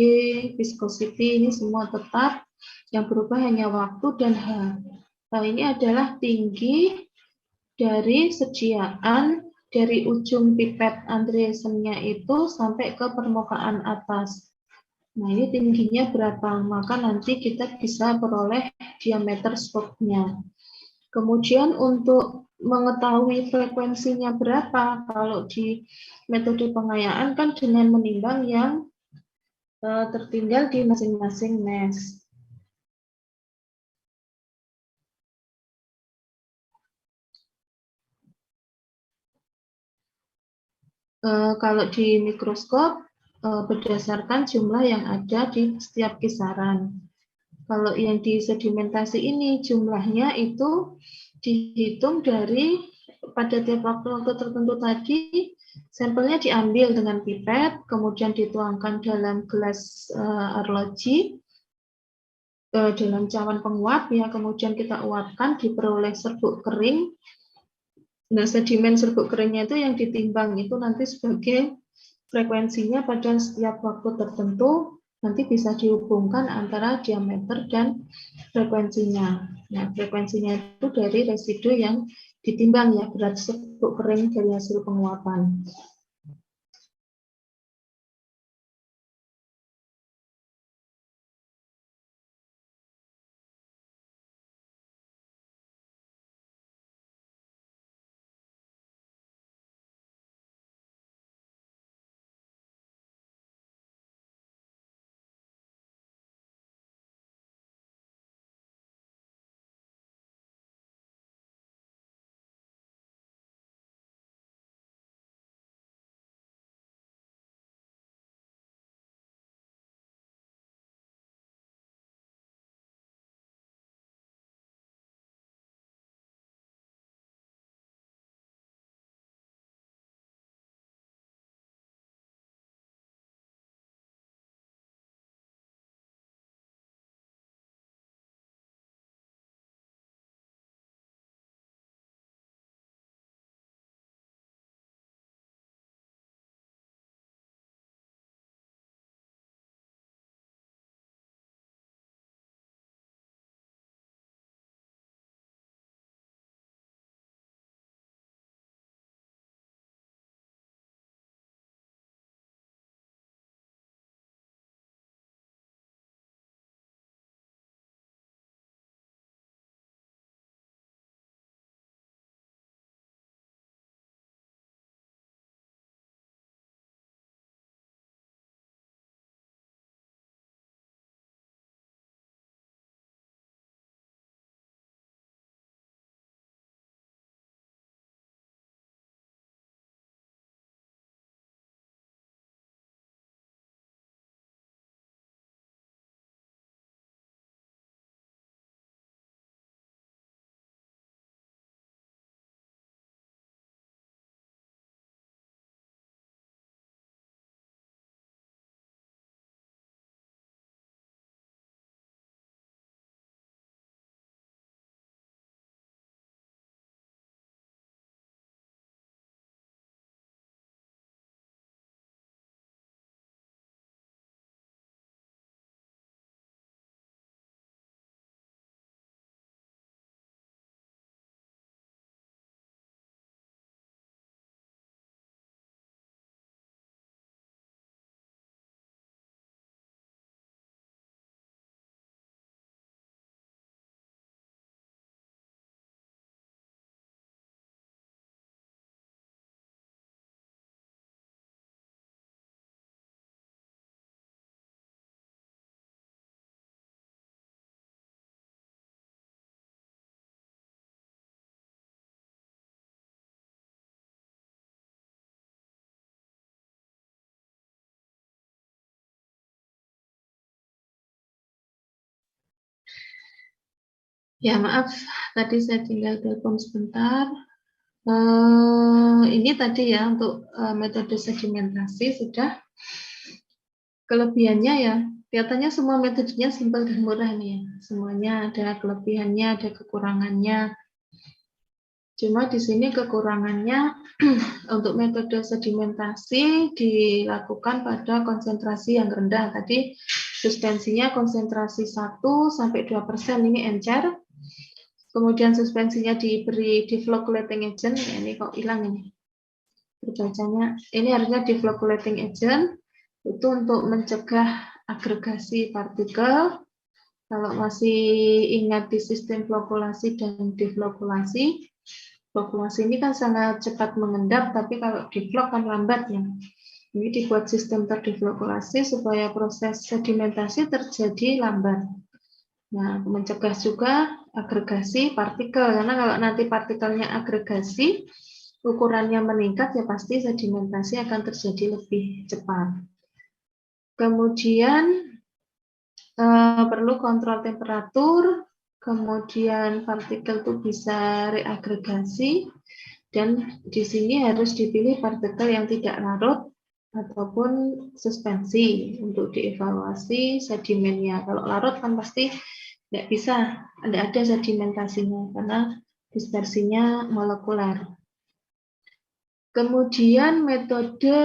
viscosity ini semua tetap. Yang berubah hanya waktu dan H. Nah, ini adalah tinggi dari sediaan dari ujung pipet Andreessen-nya itu sampai ke permukaan atas. Nah, ini tingginya berapa? Maka nanti kita bisa peroleh diameter Stokes-nya. Kemudian untuk mengetahui frekuensinya berapa, kalau di metode pengayaan kan dengan menimbang yang tertinggal di masing-masing mesh. Kalau di mikroskop berdasarkan jumlah yang ada di setiap kisaran. Kalau yang di sedimentasi ini jumlahnya itu dihitung dari pada tiap waktu-waktu tertentu tadi, sampelnya diambil dengan pipet, kemudian dituangkan dalam gelas arloji, dalam cawan penguap, ya, kemudian kita uapkan, diperoleh serbuk kering. Nah, sedimen serbuk keringnya itu yang ditimbang itu nanti sebagai frekuensinya pada setiap waktu tertentu, nanti bisa dihubungkan antara diameter dan frekuensinya. Nah, frekuensinya itu dari residu yang ditimbang ya, berat serbuk kering dari hasil penguapan. Ya, maaf, tadi saya tinggal telepon sebentar. Ini tadi ya untuk metode sedimentasi sudah. Kelebihannya ya, kelihatannya semua metodenya simpel dan murah nih ya. Semuanya ada kelebihannya, ada kekurangannya. Cuma di sini kekurangannya untuk metode sedimentasi dilakukan pada konsentrasi yang rendah. Tadi suspensinya konsentrasi 1-2%, ini encer. Kemudian suspensinya diberi deflocculating agent, ya ini kok hilang ini. Berbacanya, ini harusnya deflocculating agent, itu untuk mencegah agregasi partikel. Kalau masih ingat di sistem flokulasi dan deflokulasi, flokulasi ini kan sangat cepat mengendap, tapi kalau deflok kan lambat ya. Ini dibuat sistem terdeflokulasi supaya proses sedimentasi terjadi lambat. Nah, mencegah juga agregasi partikel, karena kalau nanti partikelnya agregasi, ukurannya meningkat, ya pasti sedimentasi akan terjadi lebih cepat. Kemudian perlu kontrol temperatur, kemudian partikel itu bisa reagregasi, dan di sini harus dipilih partikel yang tidak larut ataupun suspensi untuk dievaluasi sedimennya. Kalau larut kan pasti tidak bisa, ada sedimentasinya karena dispersinya molekuler. Kemudian metode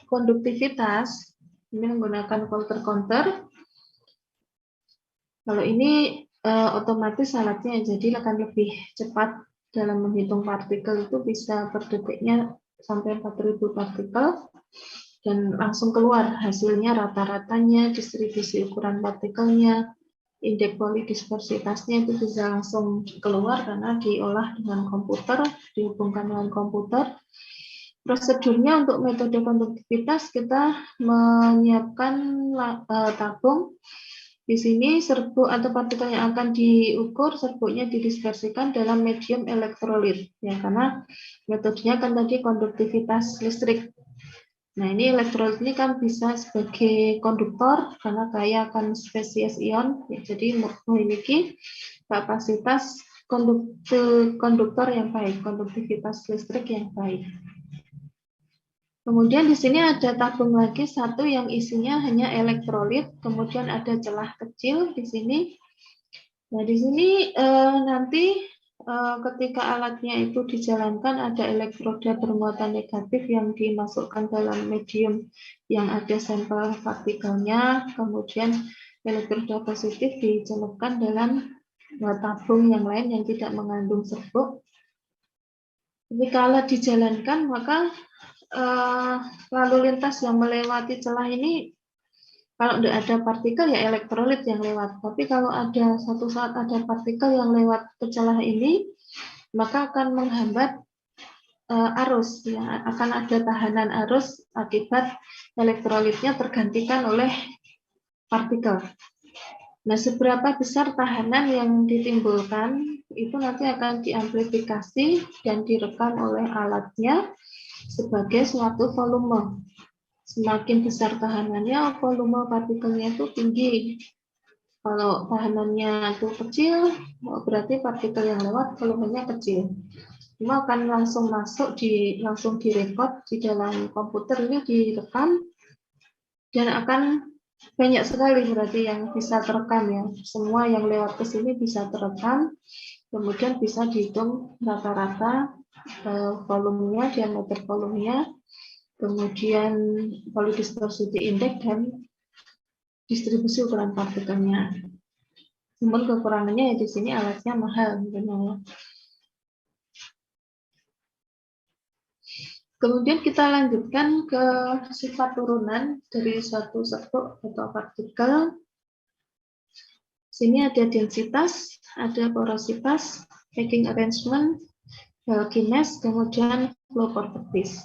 konduktivitas, ini menggunakan coulter-counter. Kalau ini otomatis alatnya jadi akan lebih cepat dalam menghitung partikel, itu bisa per detiknya sampai 4.000 partikel dan langsung keluar hasilnya, rata-ratanya, distribusi ukuran partikelnya, indeks polidispersitasnya itu bisa langsung keluar karena diolah dengan komputer, dihubungkan dengan komputer. Prosedurnya untuk metode konduktivitas kita menyiapkan tabung. Di sini serbuk atau partikel yang akan diukur, serbuknya didispersikan dalam medium elektrolit, ya, karena metodenya kan tadi konduktivitas listrik. Nah, ini elektrolit ini kan bisa sebagai konduktor karena kaya akan spesies ion, ya, jadi memiliki kapasitas konduktor yang baik, konduktivitas listrik yang baik. Kemudian di sini ada tabung lagi satu yang isinya hanya elektrolit, kemudian ada celah kecil di sini. Nah, di sini nanti ketika alatnya itu dijalankan ada elektroda bermuatan negatif yang dimasukkan dalam medium yang ada sampel partikelnya, kemudian elektroda positif dicelupkan dalam tabung yang lain yang tidak mengandung serbuk. Ketika alat dijalankan, maka lalu lintas yang melewati celah ini, kalau tidak ada partikel ya elektrolit yang lewat. Tapi kalau ada suatu saat ada partikel yang lewat ke celah ini, maka akan menghambat arus, ya, akan ada tahanan arus akibat elektrolitnya tergantikan oleh partikel. Nah, seberapa besar tahanan yang ditimbulkan itu nanti akan diamplifikasi dan direkam oleh alatnya sebagai suatu volume. Semakin besar tahanannya, volume partikelnya itu tinggi. Kalau tahanannya itu kecil, berarti partikel yang lewat volumenya kecil. Cuma akan langsung masuk langsung direkod di dalam komputer, ini direkam dan akan banyak sekali berarti yang bisa terekam, ya. Semua yang lewat ke sini bisa terekam, kemudian bisa dihitung rata-rata volumenya, diameter volumenya, kemudian polydispersity index dan distribusi ukuran partikelnya. Namun kekurangannya ya di sini alatnya mahal, sebenarnya. Kemudian kita lanjutkan ke sifat turunan dari suatu serbuk atau partikel. Sini ada densitas, ada porositas, packing arrangement, Balkines, kemudian flow properties.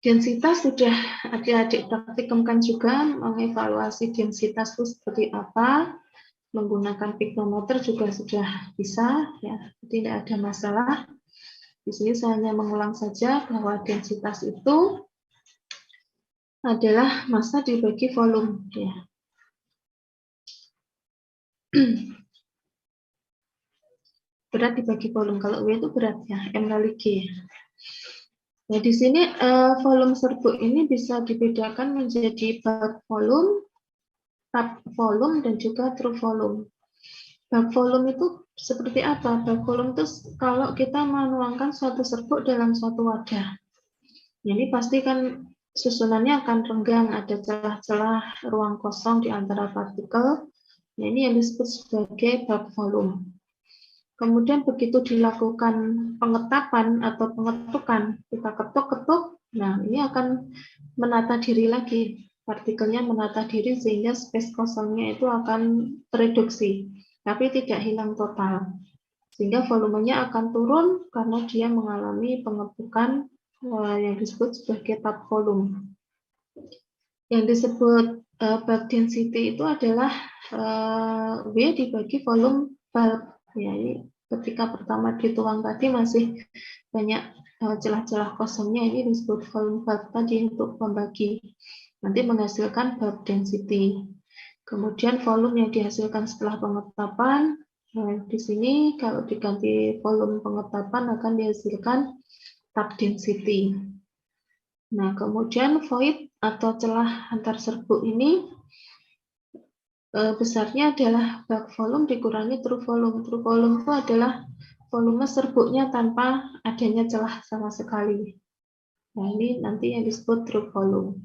Densitas sudah adik-adik praktikumkan juga, mengevaluasi densitas itu seperti apa, menggunakan piktometer juga sudah bisa, ya, tidak ada masalah. Di sini saya hanya mengulang saja bahwa densitas itu adalah massa dibagi volume, ya. Berat dibagi volume. Kalau W itu berat ya, M kali G. Nah, di sini volume serbuk ini bisa dibedakan menjadi bulk volume, tap volume, dan juga true volume. Bulk volume itu seperti apa? Bulk volume itu kalau kita menuangkan suatu serbuk dalam suatu wadah. Ini pasti kan susunannya akan renggang, ada celah-celah ruang kosong di antara partikel. Nah, ini yang disebut sebagai bulk volume. Kemudian begitu dilakukan pengetapan atau pengetukan, kita ketuk-ketuk, nah ini akan menata diri lagi. Partikelnya menata diri sehingga space kosongnya itu akan tereduksi, tapi tidak hilang total. Sehingga volumenya akan turun karena dia mengalami pengetukan yang disebut sebagai tap volume. Yang disebut bulk density itu adalah W dibagi volume bulk. Ya, ini ketika pertama dituang tadi masih banyak celah-celah kosongnya, ini disebut volume bulk tadi untuk membagi. Nanti menghasilkan bulk density. Kemudian volume yang dihasilkan setelah pengetapan, di sini kalau diganti volume pengetapan akan dihasilkan tap density. Nah, kemudian void atau celah antar serbuk ini besarnya adalah bulk volume dikurangi true volume. True volume itu adalah volume serbuknya tanpa adanya celah sama sekali. Nah, ini nanti yang disebut true volume.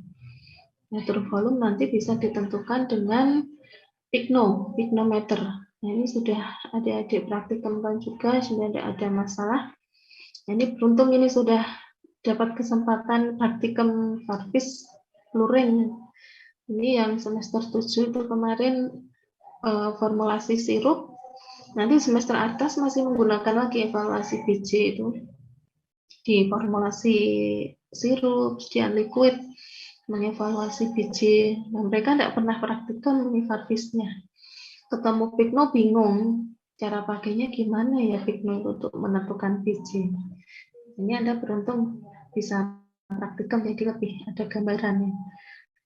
Nah, true volume nanti bisa ditentukan dengan pignometer. Nah, ini sudah adik-adik praktikumkan juga, sudah tidak ada masalah. Nah, ini beruntung ini sudah dapat kesempatan praktikum Farvis Luring. Ini yang semester 7 itu kemarin formulasi sirup. Nanti semester atas masih menggunakan lagi evaluasi BJ itu. Di formulasi sirup, sediaan liquid, mengevaluasi BJ. Nah, mereka tidak pernah praktikum ini Farvisnya. Ketemu Pigno bingung, cara pakainya gimana ya Pigno untuk menentukan BJ. Ini Anda beruntung bisa praktikum, jadi lebih ada gambarannya.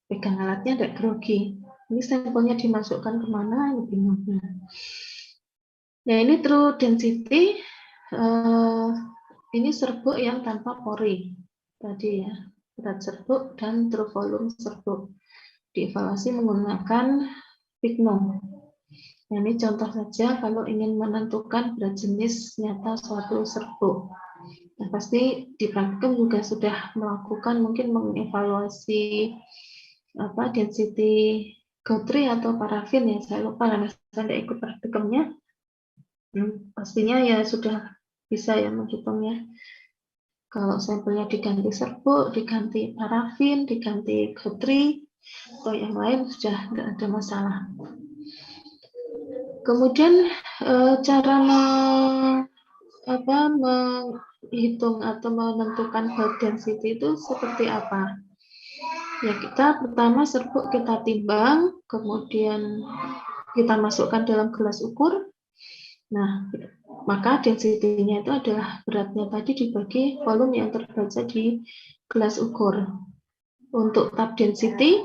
Pegang alatnya tidak grogi. Ini sampelnya dimasukkan kemana, ini bingung. Nah, ini true density. Ini serbuk yang tanpa pori. Tadi ya, berat serbuk dan true volume serbuk. Dievaluasi menggunakan Pigno. Nah, ini contoh saja kalau ingin menentukan berat jenis nyata suatu serbuk. Nah, pasti di praktikum juga sudah melakukan mungkin mengevaluasi density Guthrie atau parafin ya, saya lupa karena saya tidak ikut praktikumnya. Pastinya ya sudah bisa ya menghitungnya. Kalau sampelnya diganti serbuk, diganti parafin, diganti Guthrie, atau yang lain sudah tidak ada masalah. Kemudian cara menghitung atau menentukan bulk density itu seperti apa? Ya, kita pertama serbuk kita timbang, kemudian kita masukkan dalam gelas ukur. Nah, maka density-nya itu adalah beratnya tadi dibagi volume yang terbaca di gelas ukur. Untuk tap density,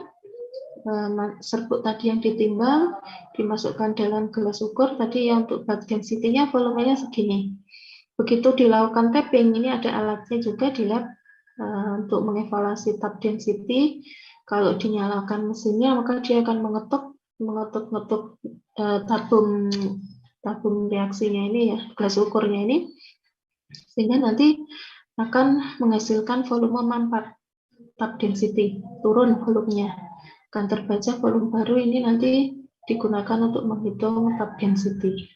serbuk tadi yang ditimbang dimasukkan dalam gelas ukur, tadi yang untuk bulk density-nya volumenya segini. Begitu dilakukan tapping, ini ada alatnya juga di lab untuk mengevaluasi tap density. Kalau dinyalakan mesinnya, maka dia akan mengetuk tabung reaksinya ini ya, gelas ukurnya ini, sehingga nanti akan menghasilkan volume manfaat tap density, turun volumenya. Akan terbaca volume baru ini nanti digunakan untuk menghitung tap density.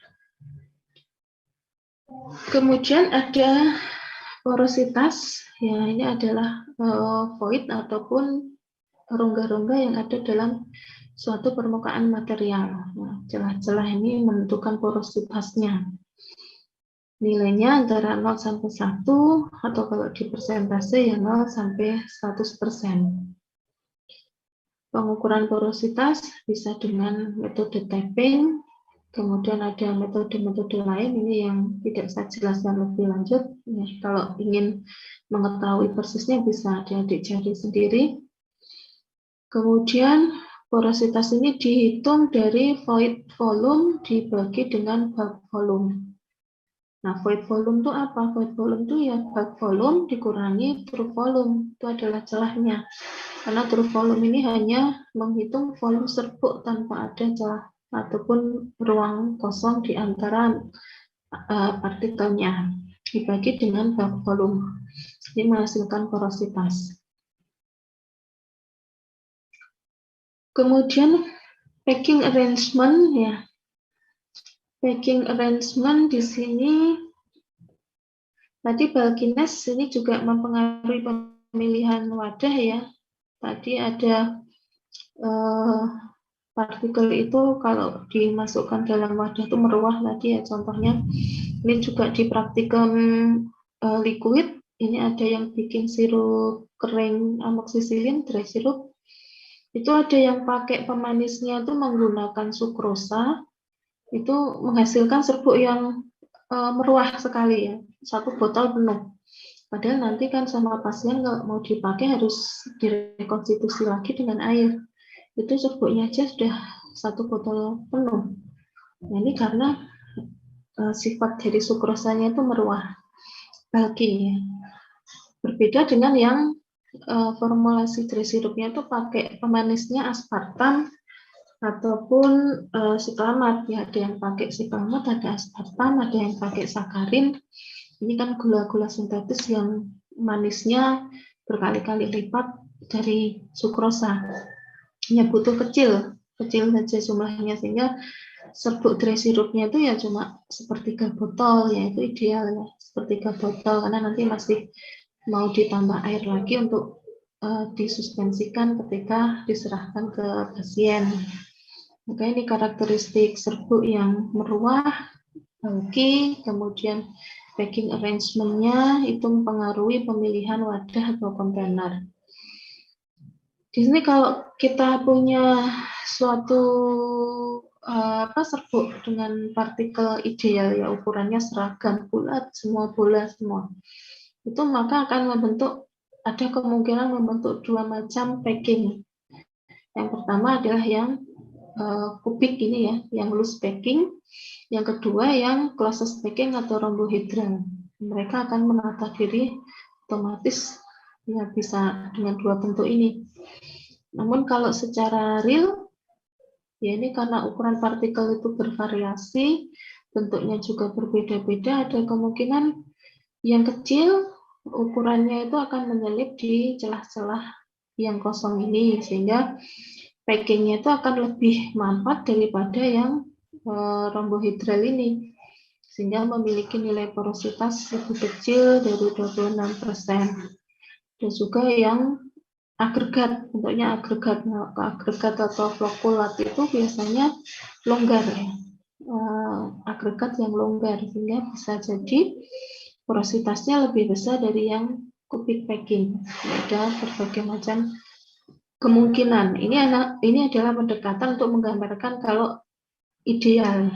Kemudian ada porositas, ya ini adalah void ataupun rongga-rongga yang ada dalam suatu permukaan material. Nah, celah-celah ini menentukan porositasnya. Nilainya antara 0 sampai 1 atau kalau di persentase ya 0 sampai 100%. Pengukuran porositas bisa dengan metode tapping, kemudian ada metode-metode lain ini yang tidak saya jelaskan lebih lanjut. Ya, kalau ingin mengetahui persisnya bisa adik-adik cari sendiri. Kemudian Porositas ini dihitung dari void volume dibagi dengan bulk volume. Nah, void volume itu apa? Void volume itu ya bulk volume dikurangi true volume. Itu adalah celahnya. Karena true volume ini hanya menghitung volume serbuk tanpa ada celah ataupun ruang kosong di antara partikelnya. Dibagi dengan bulk volume. Ini menghasilkan porositas. Kemudian packing arrangement ya. Packing arrangement di sini tadi bulkiness ini juga mempengaruhi pemilihan wadah ya. Tadi ada partikel itu kalau dimasukkan dalam wadah itu meruah tadi ya contohnya. Ini juga di praktikum liquid. Ini ada yang bikin sirup kering amoksisilin, dry sirup. Itu ada yang pakai pemanisnya itu menggunakan sukrosa, itu menghasilkan serbuk yang meruah sekali ya, satu botol penuh. Padahal nanti kan sama pasien kalau mau dipakai harus direkonstitusi lagi dengan air. Itu serbuknya aja sudah satu botol penuh. Nah, ini karena sifat dari sukrosanya itu meruah, bulky ya. Berbeda dengan yang formulasi dry sirupnya itu pakai pemanisnya aspartam ataupun siklamat ya, ada yang pakai siklamat, ada aspartam, ada yang pakai sakarin. Ini kan gula-gula sintetis yang manisnya berkali-kali lipat dari sukrosa. Hanya butuh kecil saja jumlahnya, sehingga serbuk dry sirupnya itu ya cuma sepertiga botol, ya itu ideal ya, sepertiga botol, karena nanti masih mau ditambah air lagi untuk disuspensikan ketika diserahkan ke pasien. Maka ini karakteristik serbuk yang meruah, bulky, kemudian packing arrangement-nya itu mempengaruhi pemilihan wadah atau kontainer. Di sini kalau kita punya suatu serbuk dengan partikel ideal ya, ukurannya seragam, bulat, semua bola semua, itu maka akan membentuk, ada kemungkinan membentuk dua macam packing. Yang pertama adalah yang kubik ini ya, yang loose packing. Yang kedua yang closed packing atau rombohedral. Mereka akan menata diri otomatis ya, bisa dengan dua bentuk ini. Namun kalau secara real, ya ini karena ukuran partikel itu bervariasi, bentuknya juga berbeda-beda, ada kemungkinan yang kecil ukurannya itu akan menyelip di celah-celah yang kosong ini, sehingga packingnya itu akan lebih mampet daripada yang rombohedral ini, sehingga memiliki nilai porositas lebih kecil dari 26%. Dan juga yang agregat, bentuknya agregat. Nah, agregat atau flokulat itu biasanya longgar ya, agregat yang longgar, sehingga bisa jadi porositasnya lebih besar dari yang kubik packing. Ada berbagai macam kemungkinan. Ini adalah pendekatan untuk menggambarkan kalau ideal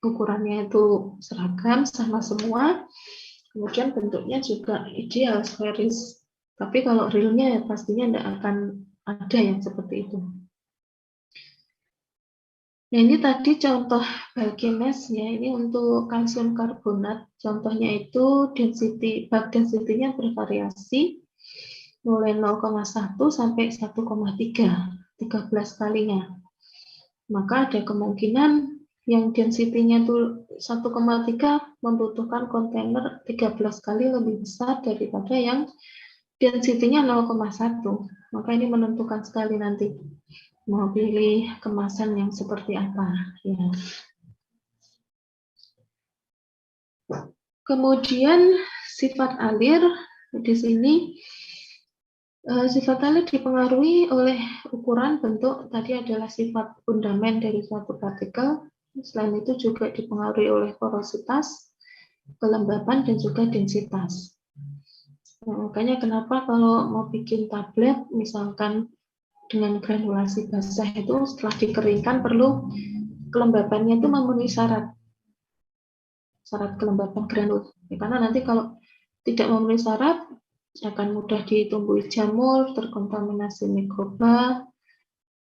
ukurannya itu seragam sama semua, kemudian bentuknya juga ideal sferis. Tapi kalau realnya ya pastinya tidak akan ada yang seperti itu. Nah, ini tadi contoh bulkiness ya, ini untuk kalsium karbonat. Contohnya itu density, bulk density-nya bervariasi mulai 0,1 sampai 1,3, 13 kalinya. Maka ada kemungkinan yang density-nya itu 1,3 membutuhkan kontainer 13 kali lebih besar daripada yang density-nya 0,1. Maka ini menentukan sekali nanti mau pilih kemasan yang seperti apa ya. Kemudian sifat alir di sini, sifat alir dipengaruhi oleh ukuran, bentuk, tadi adalah sifat fundament dari suatu partikel. Selain itu juga dipengaruhi oleh porositas, kelembapan, dan juga densitas. Nah, makanya kenapa kalau mau bikin tablet, misalkan dengan granulasi basah itu setelah dikeringkan perlu kelembapannya itu memenuhi syarat kelembapan granul. Ya, karena nanti kalau tidak memenuhi syarat akan mudah ditumbuhi jamur, terkontaminasi mikroba,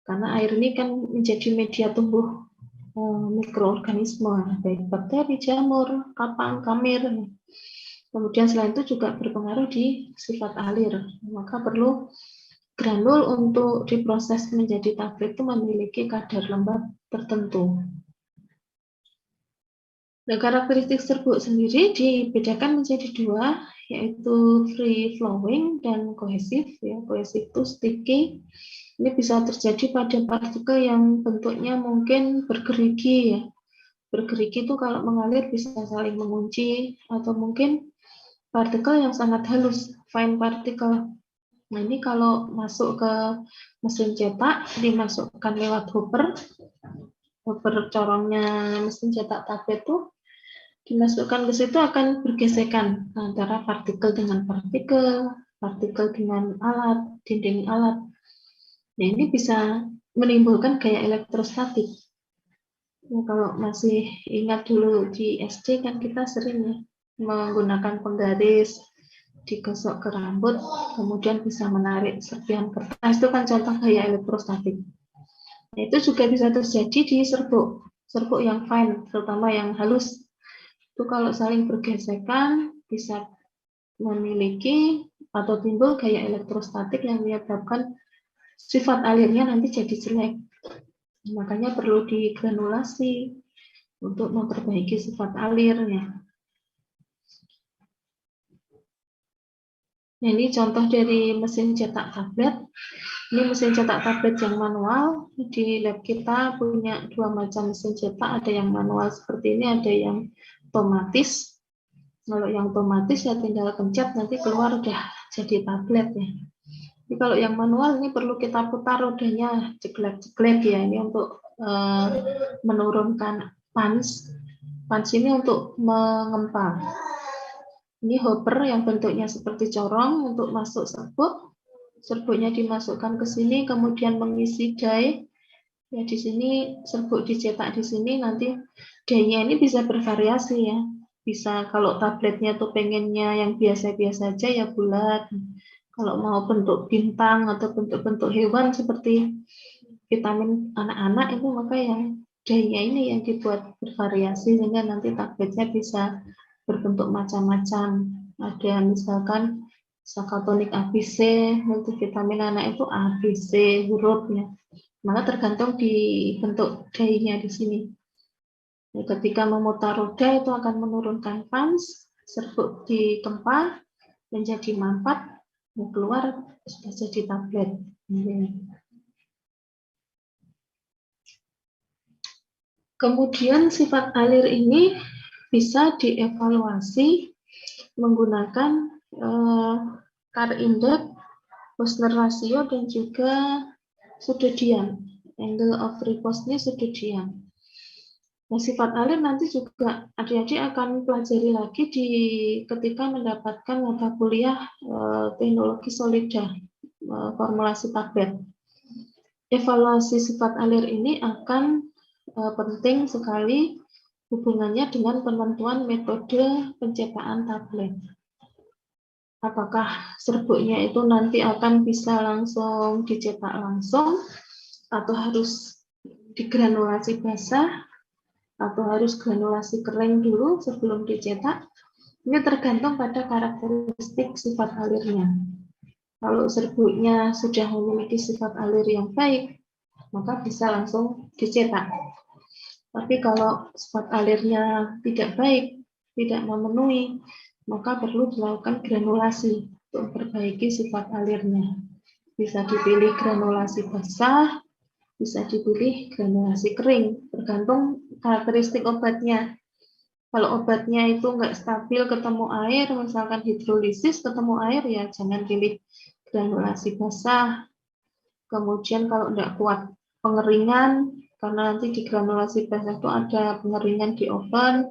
Karena air ini kan menjadi media tumbuh mikroorganisme, baik bakteri, jamur, kapang, kamir. Kemudian selain itu juga berpengaruh di sifat alir. Maka perlu granul untuk diproses menjadi tablet itu memiliki kadar lembab tertentu. Nah, karakteristik serbuk sendiri dibedakan menjadi dua, yaitu free flowing dan kohesif. Ya, kohesif itu sticky. Ini bisa terjadi pada partikel yang bentuknya mungkin bergerigi. Ya. Bergerigi itu kalau mengalir bisa saling mengunci, atau mungkin partikel yang sangat halus, fine particle. Nah, ini kalau masuk ke mesin cetak, dimasukkan lewat hopper corongnya mesin cetak tablet itu dimasukkan ke situ akan bergesekan antara partikel dengan partikel, partikel dengan alat, dinding alat. Nah, ini bisa menimbulkan gaya elektrostatik. Nah, kalau masih ingat dulu di SD kan kita sering ya menggunakan penggaris, digosok ke rambut, kemudian bisa menarik serpihan kertas. Itu kan contoh gaya elektrostatik. Nah, itu juga bisa terjadi di serbuk yang fine, terutama yang halus. Itu kalau saling bergesekan bisa memiliki atau timbul gaya elektrostatik yang menyebabkan sifat alirnya nanti jadi jelek. Makanya perlu digranulasi untuk memperbaiki sifat alirnya. Nah, ini contoh dari mesin cetak tablet. Ini mesin cetak tablet yang manual. Di lab kita punya dua macam mesin cetak, ada yang manual seperti ini, ada yang otomatis. Kalau yang otomatis ya tinggal pencet nanti keluar udah jadi tablet ya. Jadi kalau yang manual ini perlu kita putar rodanya jeglek-jeglek ya, ini untuk menurunkan punch. Punch ini untuk mengempal. Ini hopper yang bentuknya seperti corong untuk masuk serbuk. Serbuknya dimasukkan ke sini, kemudian mengisi dye. Ya di sini serbuk dicetak di sini, nanti dye-nya ini bisa bervariasi ya. Bisa kalau tabletnya tuh pengennya yang biasa-biasa aja ya bulat. Kalau mau bentuk bintang atau bentuk-bentuk hewan seperti vitamin anak-anak itu, maka yang dye-nya ini yang dibuat bervariasi sehingga nanti tabletnya bisa berbentuk macam-macam. Ada misalkan sakatonik ABC, multivitamin anak itu ABC hurufnya. Maka tergantung di bentuk dye-nya di sini. Ketika memutar roda itu akan menurunkan punch, serbuk ditempa menjadi mampat, keluar sudah jadi tablet. Kemudian sifat alir ini bisa dievaluasi menggunakan Car Index, Wöchner ratio, dan juga Sudodian. Angle of repose ini Sudodian. Nah, sifat alir nanti juga adik-adik akan pelajari lagi ketika mendapatkan mata kuliah teknologi solida, formulasi tablet. Evaluasi sifat alir ini akan penting sekali hubungannya dengan penentuan metode pencetakan tablet. Apakah serbuknya itu nanti akan bisa langsung dicetak langsung, atau harus digranulasi basah, atau harus granulasi kering dulu sebelum dicetak. Ini tergantung pada karakteristik sifat alirnya. Kalau serbuknya sudah memiliki sifat alir yang baik, maka bisa langsung dicetak. Tapi kalau sifat alirnya tidak baik, tidak memenuhi, maka perlu dilakukan granulasi untuk memperbaiki sifat alirnya. Bisa dipilih granulasi basah, bisa dipilih granulasi kering, tergantung karakteristik obatnya. Kalau obatnya itu nggak stabil ketemu air, misalkan hidrolisis ketemu air, ya jangan pilih granulasi basah. Kemudian kalau nggak kuat pengeringan, karena nanti di granulasi basah itu ada pengeringan di oven,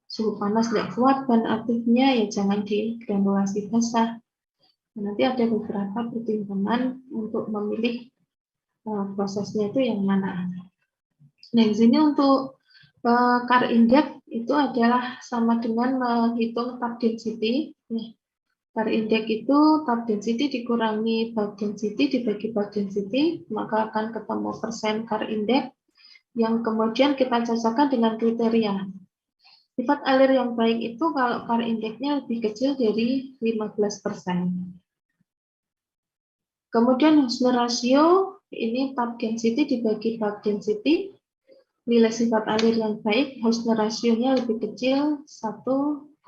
suhu panas nggak kuat dan aktifnya, ya jangan di granulasi basah. Nanti ada beberapa pertimbangan untuk memilih prosesnya itu yang mana. Nah, di sini untuk Car Index itu adalah sama dengan menghitung tap density. Nih, Car index itu top density dikurangi bulk density dibagi bulk density, maka akan ketemu persen car index yang kemudian kita cocokkan dengan kriteria. Sifat alir yang baik itu kalau car index-nya lebih kecil dari 15%. Kemudian Hausner ratio, ini top density dibagi bulk density. Nilai sifat alir yang baik, Hausner ratio-nya lebih kecil 1,25.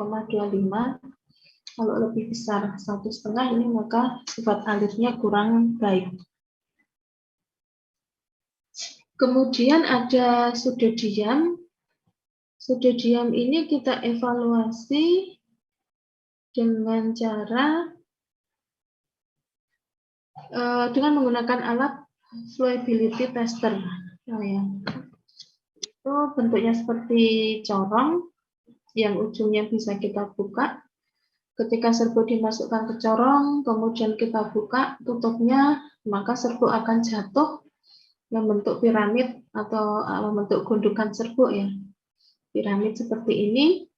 Kalau lebih besar 1,5 ini maka sifat alirnya kurang baik. Kemudian ada sudut diam. Sudut diam ini kita evaluasi dengan cara dengan menggunakan alat flowability tester. Oh, ya. Itu bentuknya seperti corong yang ujungnya bisa kita buka. Ketika serbuk dimasukkan ke corong, kemudian kita buka tutupnya, maka serbuk akan jatuh membentuk piramid atau membentuk gundukan serbuk ya. Piramid seperti ini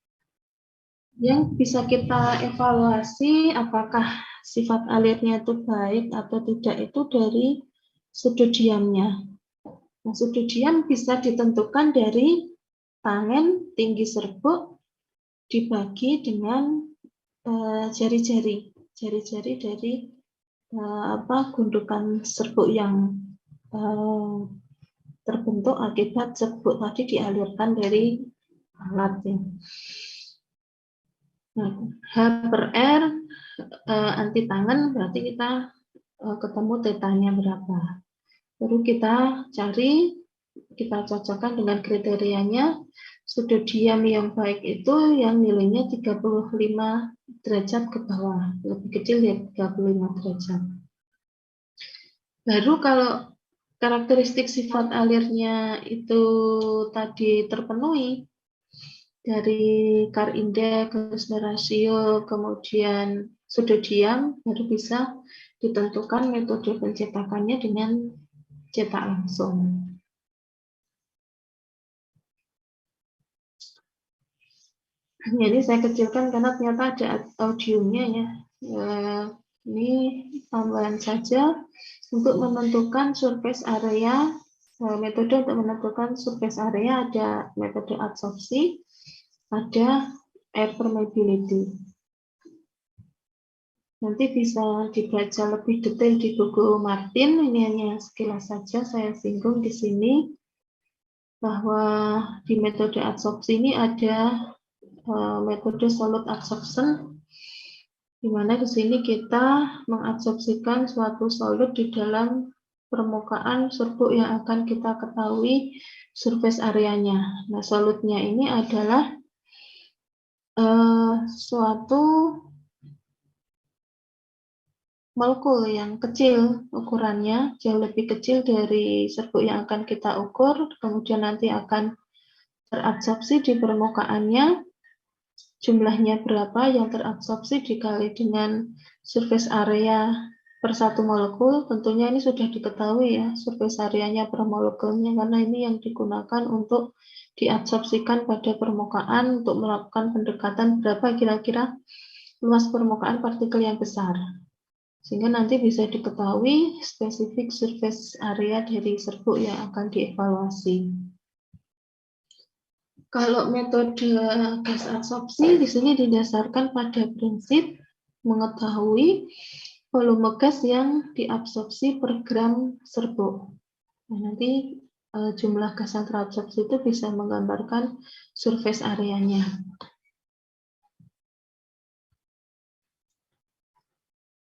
yang bisa kita evaluasi apakah sifat alirnya itu baik atau tidak itu dari sudut diamnya. Nah, sudut diam bisa ditentukan dari tangen tinggi serbuk dibagi dengan jari-jari dari gundukan serbuk yang terbentuk akibat serbuk tadi dialirkan dari alat ya. Nah, H per R anti tangen berarti kita ketemu tetanya berapa. Baru kita cari, kita cocokkan dengan kriterianya. Sudut diam yang baik itu yang nilainya 35 derajat ke bawah, lebih kecil ya 35 derajat. Baru kalau karakteristik sifat alirnya itu tadi terpenuhi, dari car index, Hausner ratio, kemudian sudut diam, baru bisa ditentukan metode pencetakannya dengan cetak langsung. Jadi saya kecilkan karena ternyata ada audionya ya. Ini tambahan saja untuk menentukan surface area. Metode untuk menentukan surface area ada metode adsorpsi, ada air permeability. Nanti bisa dibaca lebih detail di buku Martin. Ini hanya sekilas saja saya singgung di sini bahwa di metode adsorpsi ini ada metode solute adsorption, di mana di sini kita mengabsorpsikan suatu solut di dalam permukaan serbuk yang akan kita ketahui surface areanya. Nah, solutnya ini adalah suatu molekul yang kecil ukurannya, jauh lebih kecil dari serbuk yang akan kita ukur, kemudian nanti akan terabsorpsi di permukaannya. Jumlahnya berapa yang terabsorpsi dikali dengan surface area per satu molekul, tentunya ini sudah diketahui ya, surface areanya per molekulnya, karena ini yang digunakan untuk diabsorpsikan pada permukaan untuk melakukan pendekatan berapa kira-kira luas permukaan partikel yang besar. Sehingga nanti bisa diketahui spesifik surface area dari serbuk yang akan dievaluasi. Kalau metode gas adsorpsi di sini didasarkan pada prinsip mengetahui volume gas yang diabsorpsi per gram serbuk. Nah, nanti jumlah gas yang terabsorpsi itu bisa menggambarkan surface areanya.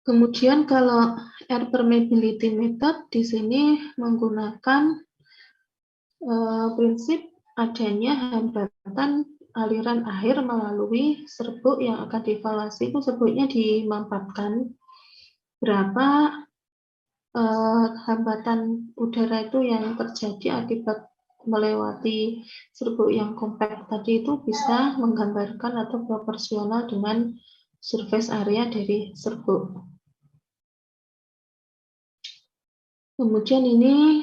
Kemudian kalau air permeability method di sini menggunakan prinsip adanya hambatan aliran air melalui serbuk yang akan dievaluasi. Itu serbuknya dimampatkan berapa hambatan udara itu yang terjadi akibat melewati serbuk yang kompak tadi, itu bisa menggambarkan atau proporsional dengan surface area dari serbuk. Kemudian ini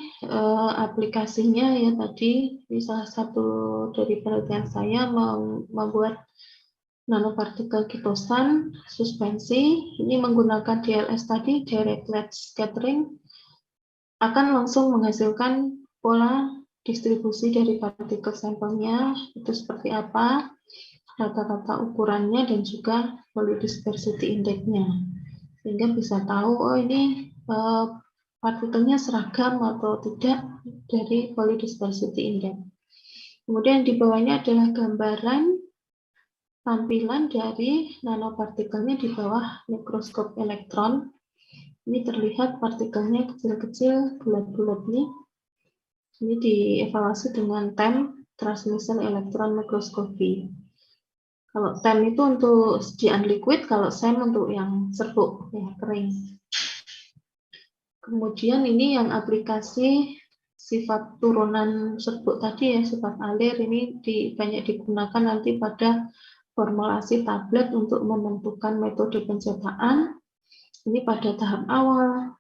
aplikasinya ya tadi, salah satu dari penelitian saya membuat nanopartikel kitosan, suspensi, ini menggunakan DLS tadi, direct light scattering, akan langsung menghasilkan pola distribusi dari partikel sampelnya, itu seperti apa, rata-rata ukurannya, dan juga volume dispersity index-nya. Sehingga bisa tahu, oh ini partikelnya seragam atau tidak dari volume dispersity index. Kemudian di bawahnya adalah gambaran tampilan dari nanopartikelnya di bawah mikroskop elektron. Ini terlihat partikelnya kecil-kecil, bulat-bulat nih. Ini dievaluasi dengan TEM, Transmission Electron Microscopy. Kalau TEM itu untuk sediaan liquid, kalau SEM untuk yang serbuk, ya kering. Kemudian ini yang aplikasi sifat turunan serbuk tadi ya, sifat alir, ini banyak digunakan nanti pada formulasi tablet untuk menentukan metode pencetakan. Ini pada tahap awal,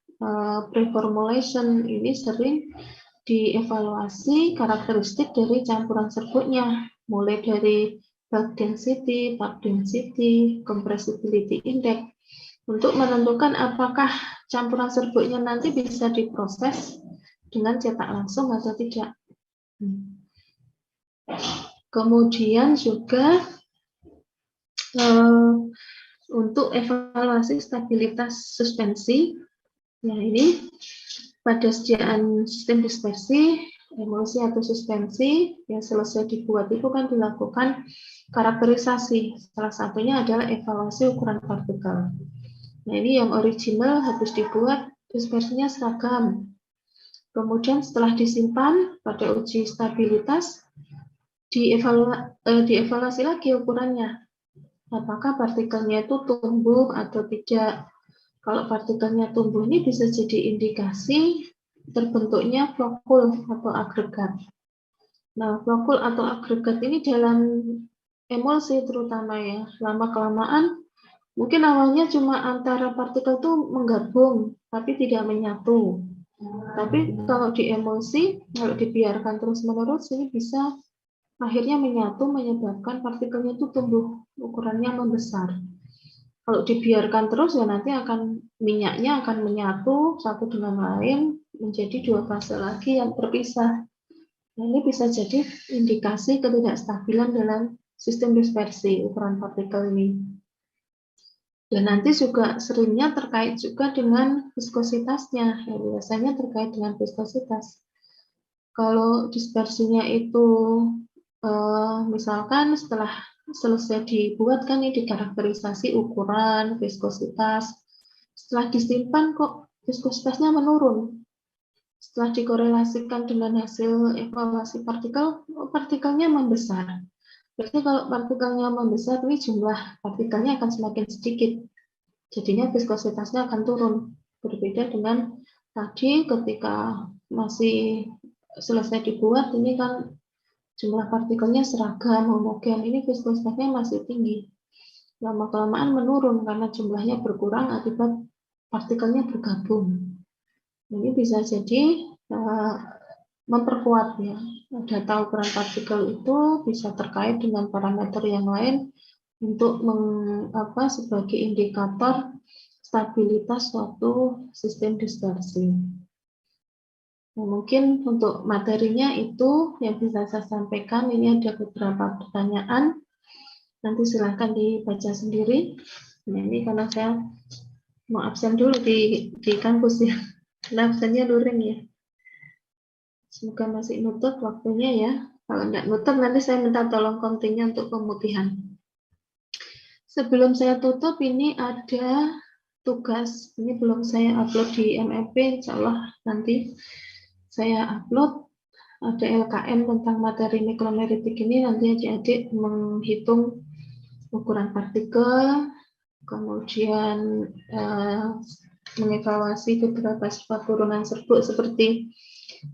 pre-formulation, ini sering dievaluasi karakteristik dari campuran serbuknya, mulai dari bulk density, bulk density, compressibility index, untuk menentukan apakah campuran serbuknya nanti bisa diproses dengan cetak langsung atau tidak. Kemudian juga untuk evaluasi stabilitas suspensi, ya ini pada sediaan sistem dispersi, emulsi atau suspensi yang selesai dibuat itu kan dilakukan karakterisasi. Salah satunya adalah evaluasi ukuran partikel. Nah ini yang original habis dibuat dispersinya seragam. Kemudian setelah disimpan pada uji stabilitas, dievaluasi lagi ukurannya. Apakah partikelnya itu tumbuh atau tidak. Kalau partikelnya tumbuh ini bisa jadi indikasi terbentuknya flokul atau agregat. Nah, flokul atau agregat ini dalam emulsi terutama ya, lama-kelamaan mungkin awalnya cuma antara partikel itu menggabung, tapi tidak menyatu. Tapi kalau di emulsi, kalau dibiarkan terus-menerus, ini bisa akhirnya menyatu, menyebabkan partikelnya itu tumbuh, ukurannya membesar. Kalau dibiarkan terus, ya nanti minyaknya akan menyatu satu dengan lain, menjadi dua fase lagi yang terpisah. Nah, ini bisa jadi indikasi ketidakstabilan dalam sistem dispersi ukuran partikel ini. Dan nanti juga seringnya terkait juga dengan viskositasnya. Ya, biasanya terkait dengan viskositas. Kalau dispersinya itu misalkan setelah selesai dibuat kan ini dikarakterisasi ukuran, viskositas. Setelah disimpan kok viskositasnya menurun. Setelah dikorelasikan dengan hasil evaluasi partikel, partikelnya membesar. Berarti kalau partikelnya membesar, ini jumlah partikelnya akan semakin sedikit. Jadinya viskositasnya akan turun. Berbeda dengan tadi ketika masih selesai dibuat, ini kan jumlah partikelnya seragam, homogen. Ini viskositasnya masih tinggi. Lama-kelamaan menurun karena jumlahnya berkurang akibat partikelnya bergabung. Ini bisa jadi memperkuat ya, data ukuran partikel itu bisa terkait dengan parameter yang lain untuk sebagai indikator stabilitas suatu sistem dispersi. Nah, mungkin untuk materinya itu yang bisa saya sampaikan. Ini ada beberapa pertanyaan, nanti silahkan dibaca sendiri. Nah, ini karena saya mau absen dulu di kampus ya. Absennya luring ya. Semoga masih nutup waktunya ya. Kalau tidak nutup nanti saya minta tolong kontingnya untuk pemutihan. Sebelum saya tutup ini ada tugas. Ini belum saya upload di MMP. Insya Allah nanti saya upload. Ada LKM tentang materi mikromeritik ini. Nanti adik-adik menghitung ukuran partikel. Kemudian mengevaluasi beberapa sifat turunan serbuk seperti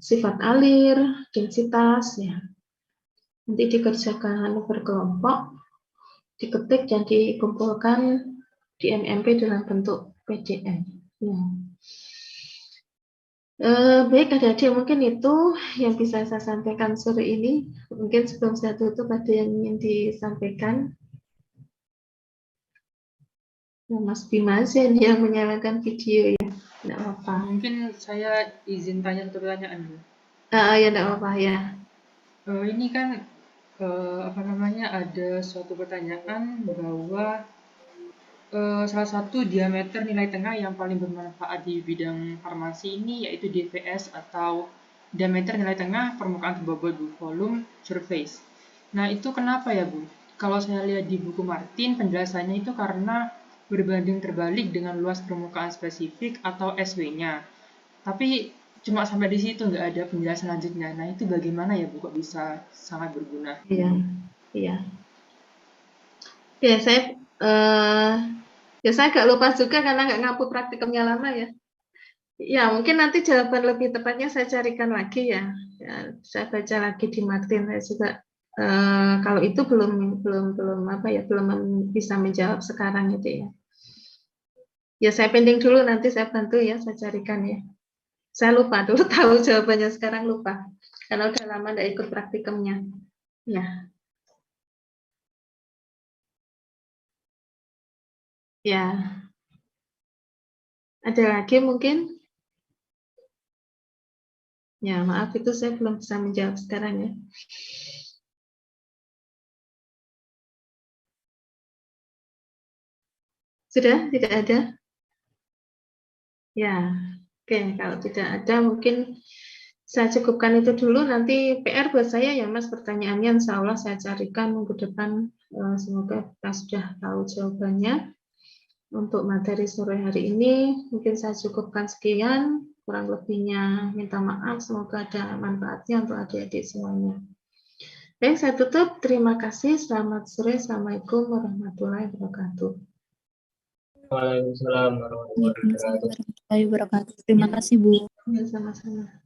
sifat alir, densitas, ya. Nanti dikerjakan berkelompok, diketik dan dikumpulkan di MMP dalam bentuk PDF. Ya. Baik adik-adik, mungkin itu yang bisa saya sampaikan sore ini. Mungkin sebelum saya tutup ada yang ingin disampaikan. Ya, Mas Bima Zen yang menyalakan video ya. Tidak apa-apa. Mungkin saya izin tanya satu pertanyaan, Bu. Ya, tidak apa-apa ya. Ini kan apa namanya, ada suatu pertanyaan bahwa salah satu diameter nilai tengah yang paling bermanfaat di bidang farmasi ini yaitu DVS atau diameter nilai tengah permukaan terbobot volume surface. Nah, itu kenapa ya, Bu? Kalau saya lihat di buku Martin, penjelasannya itu karena berbanding terbalik dengan luas permukaan spesifik atau SW-nya. Tapi cuma sampai di situ, nggak ada penjelasan lanjutnya. Nah, itu bagaimana ya, Bu? Kok bisa sangat berguna? Iya, iya. Ya, saya agak lupa juga karena nggak ngapu praktikumnya lama ya. Ya, mungkin nanti jawaban lebih tepatnya saya carikan lagi ya. Ya, saya baca lagi di Martin. Saya juga kalau itu belum apa ya, belum bisa menjawab sekarang itu ya. Ya, saya pending dulu, nanti saya bantu ya, saya carikan ya. Saya lupa dulu tahu jawabannya, sekarang lupa. Karena udah lama nggak ikut praktikumnya. Ya, ya. Ada lagi mungkin? Ya, maaf itu saya belum bisa menjawab sekarang ya. Sudah? Tidak ada? Ya, oke. Kalau tidak ada mungkin saya cukupkan itu dulu. Nanti PR buat saya ya Mas, pertanyaannya insya Allah saya carikan minggu depan. Semoga kita sudah tahu jawabannya. Untuk materi sore hari ini mungkin saya cukupkan sekian. Kurang lebihnya minta maaf. Semoga ada manfaatnya untuk adik-adik semuanya. Baik, saya tutup. Terima kasih. Selamat sore. Assalamualaikum warahmatullahi wabarakatuh. Waalaikumsalam warahmatullahi wabarakatuh. Terima kasih, Bu. Ya, sama-sama.